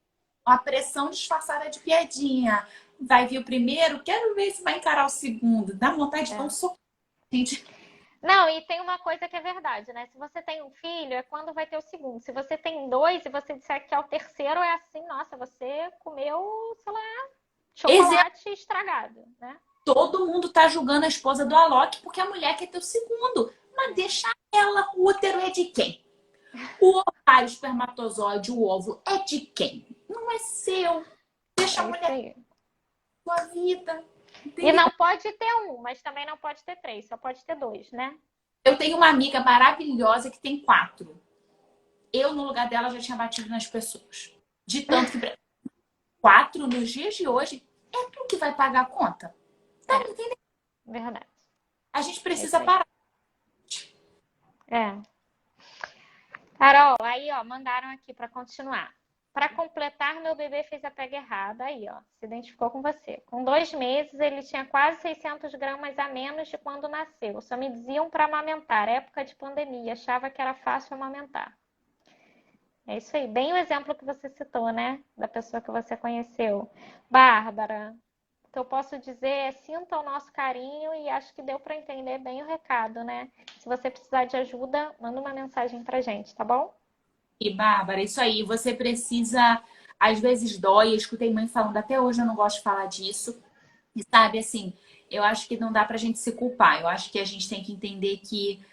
uma pressão disfarçada de piadinha. Vai vir o primeiro, quero ver se vai encarar o segundo. Dá vontade de dar um é. soco, gente. Não, e tem uma coisa que é verdade, né? Se você tem um filho, é quando vai ter o segundo. Se você tem dois e você disser que é o terceiro, é assim, nossa, você comeu, sei lá, Exemplo, chocolate estragado, né? todo mundo tá julgando a esposa do Alok porque a mulher quer ter o segundo. Mas deixa ela, o útero é de quem? O ovário, o espermatozoide, o ovo é de quem? Não é seu. Deixa a É isso mulher aí. com a vida. E Entendeu? não pode ter um, mas também não pode ter três, só pode ter dois, né? Eu tenho uma amiga maravilhosa que tem 4. Eu, no lugar dela, já tinha batido nas pessoas. De tanto que 4 nos dias de hoje é tu que vai pagar a conta. Tá É, me entendendo? verdade. A gente É precisa isso aí. parar. É. Carol, aí, ó, mandaram aqui para continuar. Para completar, meu bebê fez a pega errada. Aí, ó, se identificou com você. Com 2 meses, ele tinha quase 600 gramas a menos de quando nasceu. Só me diziam para amamentar. Época de pandemia, achava que era fácil amamentar. É isso aí. Bem o exemplo que você citou, né? Da pessoa que você conheceu. Bárbara, o que eu posso dizer é sinta o nosso carinho e acho que deu para entender bem o recado, né? Se você precisar de ajuda, manda uma mensagem pra gente, tá bom? E, Bárbara, isso aí. Você precisa, às vezes dói. Eu escutei mãe falando, até hoje eu não gosto de falar disso. E sabe, assim, eu acho que não dá pra gente se culpar. Eu acho que a gente tem que entender que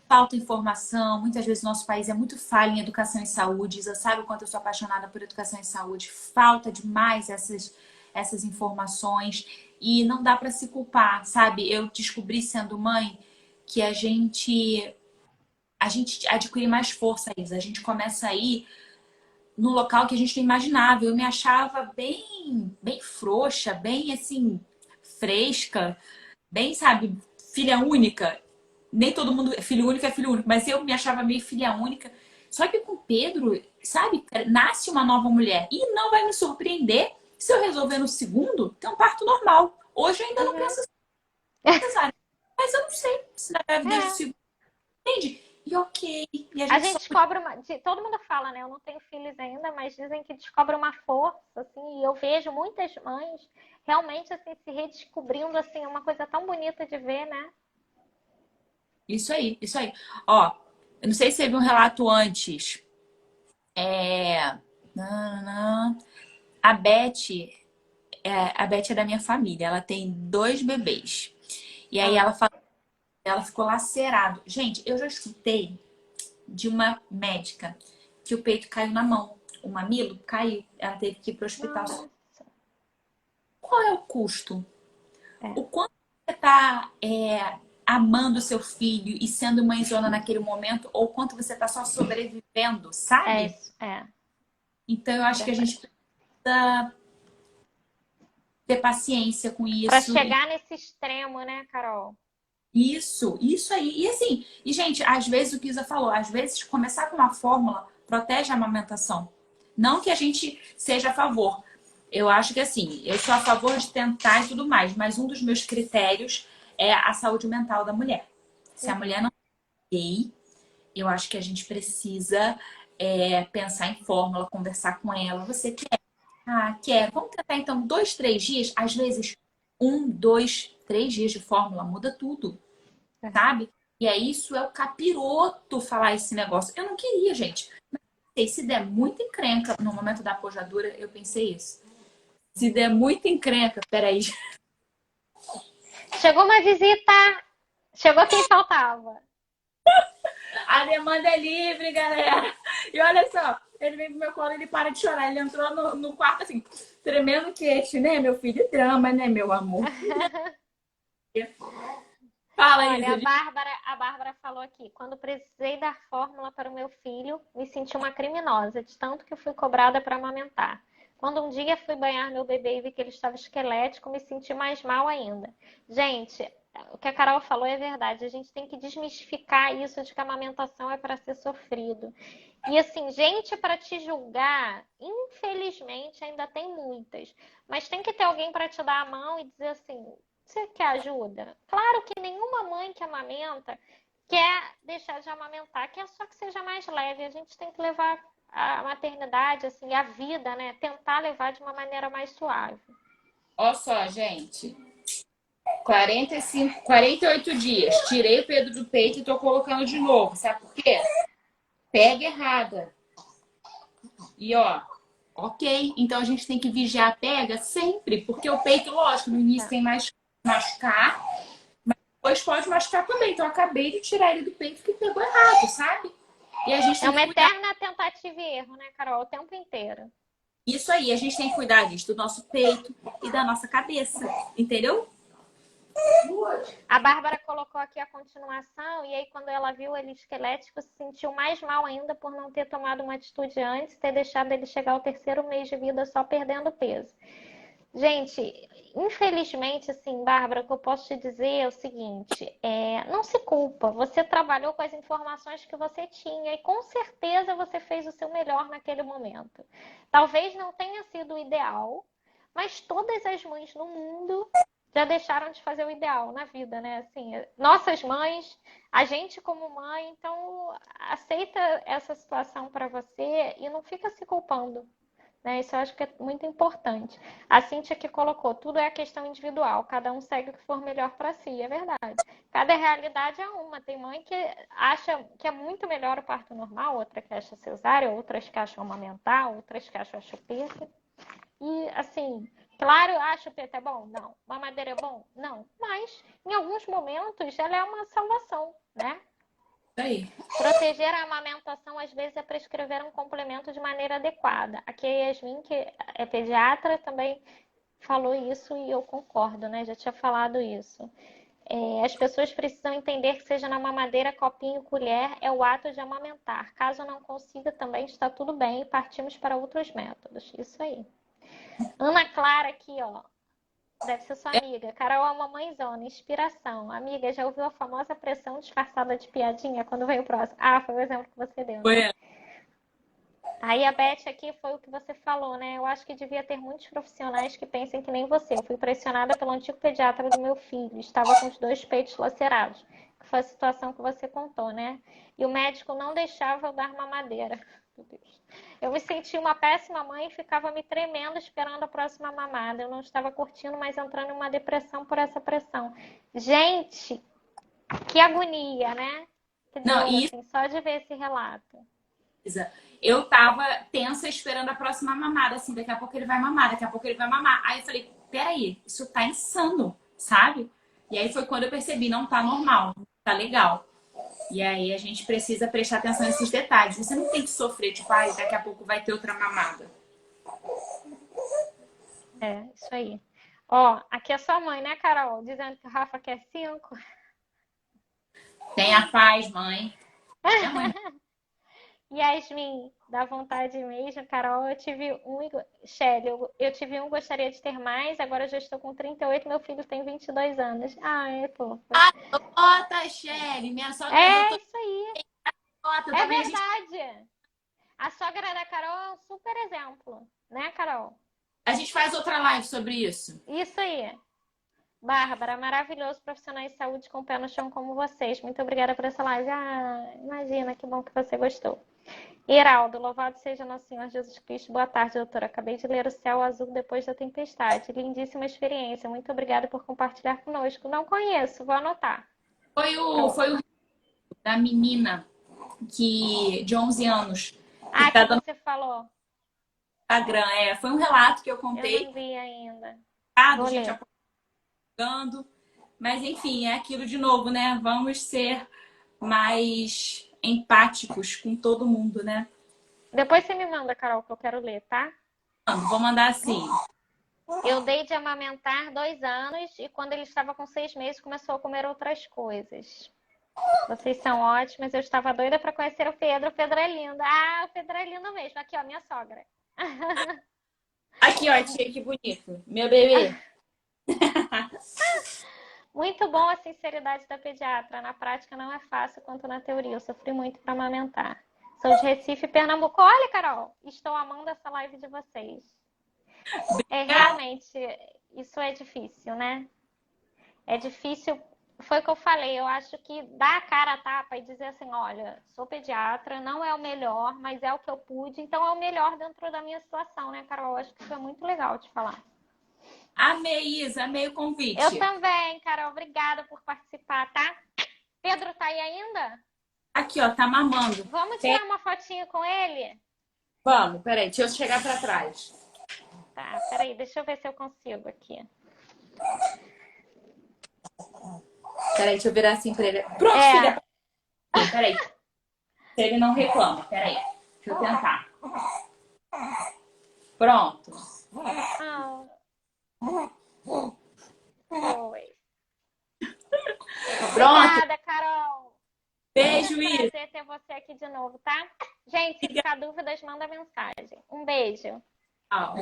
falta informação. Muitas vezes o nosso país é muito falho em educação e saúde. Você sabe o quanto eu sou apaixonada por educação e saúde. Falta demais essas informações. E não dá pra se culpar, sabe? Eu descobri sendo mãe que a gente adquire mais força, Isa. A gente começa a ir num local que a gente não imaginava. Eu me achava bem frouxa, bem assim, fresca, bem, sabe, filha única. Nem todo mundo é filho único, mas eu me achava meio filha única. Só que com o Pedro, sabe, nasce uma nova mulher. E não vai me surpreender se eu resolver no segundo ter um parto normal. Hoje eu ainda não Uhum. penso cesárea. Mas eu não sei se na gravidez do É. segundo, entende? E ok. E a A gente só gente descobre uma. Todo mundo fala, né? Eu não tenho filhos ainda, mas dizem que descobre uma força, assim. E eu vejo muitas mães realmente assim se redescobrindo, assim, é uma coisa tão bonita de ver, né? Isso aí, isso aí. Ó, eu não sei se teve um relato antes. É. Nananã. A Beth, a Beth é da minha família. Ela tem 2 bebês. E aí Ah, ela ficou lacerado. Gente, eu já escutei de uma médica que o peito caiu na mão. O mamilo caiu. Ela teve que ir para o hospital. nossa. Qual é o custo? É, O quanto você está amando seu filho e sendo mãezona naquele momento, ou quanto você está só sobrevivendo, é sabe? isso, é Então eu acho que a gente verdade. precisa ter paciência com Para isso. chegar nesse extremo, né, Carol? Isso aí. E assim, e gente, às vezes o que Isa falou, às vezes começar com uma fórmula protege a amamentação. Não que a gente seja a favor. Eu acho que assim, eu sou a favor de tentar e tudo mais, mas um dos meus critérios é a saúde mental da mulher. Se a mulher Uhum. não tem, eu acho que a gente precisa pensar em fórmula, conversar com ela. Você quer? Ah, quero. Vamos tentar então 2, 3 dias. Às vezes, 1, 2, 3 dias de fórmula muda tudo, É. sabe? E é isso, é o capiroto falar esse negócio. Eu não queria, gente. E se der muita encrenca no momento da pojadura, eu pensei isso. Se der muita encrenca, peraí. Chegou uma visita! Chegou quem faltava. A demanda é livre, galera. E olha só, ele vem pro meu colo e ele para de chorar. Ele entrou no quarto assim, tremendo o queixo, né, meu filho? Drama, né, meu amor? Fala, Olha, Isa. A Bárbara falou aqui, quando precisei dar fórmula para o meu filho, me senti uma criminosa, de tanto que fui cobrada para amamentar. Quando um dia fui banhar meu bebê e vi que ele estava esquelético, me senti mais mal ainda. Gente, o que a Carol falou é verdade. A gente tem que desmistificar isso de que a amamentação é para ser sofrido. E assim, gente para te julgar, infelizmente ainda tem muitas. Mas tem que ter alguém para te dar a mão e dizer assim: você quer ajuda? Claro que nenhuma mãe que amamenta quer deixar de amamentar, quer só que seja mais leve. A gente tem que levar a maternidade, assim, a vida, né? Tentar levar de uma maneira mais suave. Olha só, gente. 45, 48 dias. Tirei o Pedro do peito e tô colocando de novo. Sabe por quê? Pega errada. E ó, ok. Então a gente tem que vigiar a pega sempre, porque o peito, lógico, no início É, tem mais machucar, depois pode machucar também. Então eu acabei de tirar ele do peito que pegou errado, sabe? E a gente é tem que uma cuidar. eterna tentativa e erro, né, Carol? O tempo inteiro. Isso aí, a gente tem que cuidar disso, do nosso peito e da nossa cabeça. Entendeu? A Bárbara colocou aqui a continuação, e aí, quando ela viu ele esquelético, se sentiu mais mal ainda por não ter tomado uma atitude antes, ter deixado ele chegar ao terceiro mês de vida só perdendo peso. Gente, infelizmente, assim, Bárbara, o que eu posso te dizer é o seguinte: não se culpa. Você trabalhou com as informações que você tinha e com certeza você fez o seu melhor naquele momento. Talvez não tenha sido o ideal, mas todas as mães no mundo já deixaram de fazer o ideal na vida, né? Assim, nossas mães, a gente como mãe, então aceita essa situação para você e não fica se culpando, né? Isso eu acho que é muito importante. A Cíntia que colocou, tudo é questão individual, cada um segue o que for melhor para si, é verdade. Cada realidade é uma. Tem mãe que acha que é muito melhor o parto normal, outra que acha cesárea, outras que acham amamentar, outras que acham a chupeta. E assim, claro, a chupeta é bom? Não. Mamadeira é bom? Não. Mas em alguns momentos ela é uma salvação, né? Isso aí. Proteger a amamentação, às vezes, é prescrever um complemento de maneira adequada. Aqui a Yasmin, que é pediatra, também falou isso e eu concordo, né? Já tinha falado isso. As pessoas precisam entender que seja na mamadeira, copinho, colher, é o ato de amamentar. Caso não consiga, também está tudo bem e partimos para outros métodos. Isso aí. Ana Clara aqui, ó. Deve ser sua amiga. Carol é uma mãezona, inspiração. Amiga, já ouviu a famosa pressão disfarçada de piadinha quando veio o próximo? Ah, foi o exemplo que você deu, né? Foi. Aí a Beth aqui foi o que você falou, né? Eu acho que devia ter muitos profissionais que pensem que nem você. Eu fui pressionada pelo antigo pediatra do meu filho. Estava com os 2 peitos lacerados. Que foi a situação que você contou, né? E o médico não deixava eu dar mamadeira. Meu Deus. Eu me senti uma péssima mãe e ficava me tremendo esperando a próxima mamada. Eu não estava curtindo, mas entrando em uma depressão por essa pressão. Gente, que agonia, né? Que Não, dor, e assim, só de ver esse relato. eu tava tensa esperando a próxima mamada, assim, daqui a pouco ele vai mamar, daqui a pouco ele vai mamar. Aí eu falei, peraí, isso tá insano, sabe? E aí foi quando eu percebi, não tá normal, não tá legal. E aí a gente precisa prestar atenção nesses detalhes. Você não tem que sofrer, tipo, ai, daqui a pouco vai ter outra mamada. Isso aí. Ó, aqui é sua mãe, né, Carol? Dizendo que o Rafa quer 5. Tenha paz, mãe. Minha mãe. Yasmin, dá vontade mesmo, Carol. Eu tive um. Shelly, eu tive um, gostaria de ter mais. Agora eu já estou com 38, meu filho tem 22 anos. Ah, é fofa. Bota, Shelly, minha sogra é É doutora. isso aí. Bota, É também a gente, verdade. A sogra da Carol é um super exemplo, né, Carol? a gente faz outra live sobre isso. Isso aí. Bárbara, maravilhoso profissionais de saúde com o pé no chão como vocês. Muito obrigada por essa live. Ah, imagina, que bom que você gostou. Heraldo, louvado seja nosso Senhor Jesus Cristo. Boa tarde, doutora. Acabei de ler O Céu Azul Depois da Tempestade. Lindíssima experiência. Muito obrigada por compartilhar conosco. Não conheço, vou anotar. Foi o da menina de 11 anos que Ah, tá que dando você falou. Instagram. Foi um relato que eu Eu contei, não vi ainda. do Vou gente ler. acompanhando. Mas enfim, é aquilo de novo, né? Vamos ser mais empáticos com todo mundo, né? Depois você me manda, Carol, que eu quero ler, tá? Vou mandar assim. Eu dei de amamentar 2 anos e quando ele estava com 6 meses começou a comer outras coisas. Vocês são ótimas. Eu estava doida para conhecer o Pedro. O Pedro é lindo. Ah, o Pedro é lindo mesmo. Aqui, ó, minha sogra. Aqui, ó, tia, que bonito. Meu bebê. Muito bom a sinceridade da pediatra. Na prática não é fácil quanto na teoria. Eu sofri muito para amamentar. Sou de Recife, Pernambuco. Olha, Carol, estou amando essa live de vocês. Realmente, isso é difícil, né? É difícil. Foi o que eu falei. Eu acho que dar a cara a tapa e dizer assim: olha, sou pediatra, não é o melhor, mas é o que eu pude, então é o melhor dentro da minha situação, né, Carol? Eu acho que foi muito legal de falar. Amei, Isa, amei o Eu convite. também, Carol. Obrigada por participar, tá? Pedro tá aí ainda? Aqui, ó, tá mamando. Vamos tirar uma fotinha com ele? Vamos, peraí, deixa eu chegar pra trás. Tá, peraí, deixa eu ver se eu consigo aqui. Peraí, deixa eu virar assim pra ele. Pronto, filha. Peraí. Se ele não reclama, peraí. Deixa eu tentar. Pronto. Foi. Pronto. Obrigada, Carol. Beijo, Muito Isa. prazer ter você aqui de novo, tá? Gente, se ficar dúvidas, manda mensagem. Um beijo. Tchau.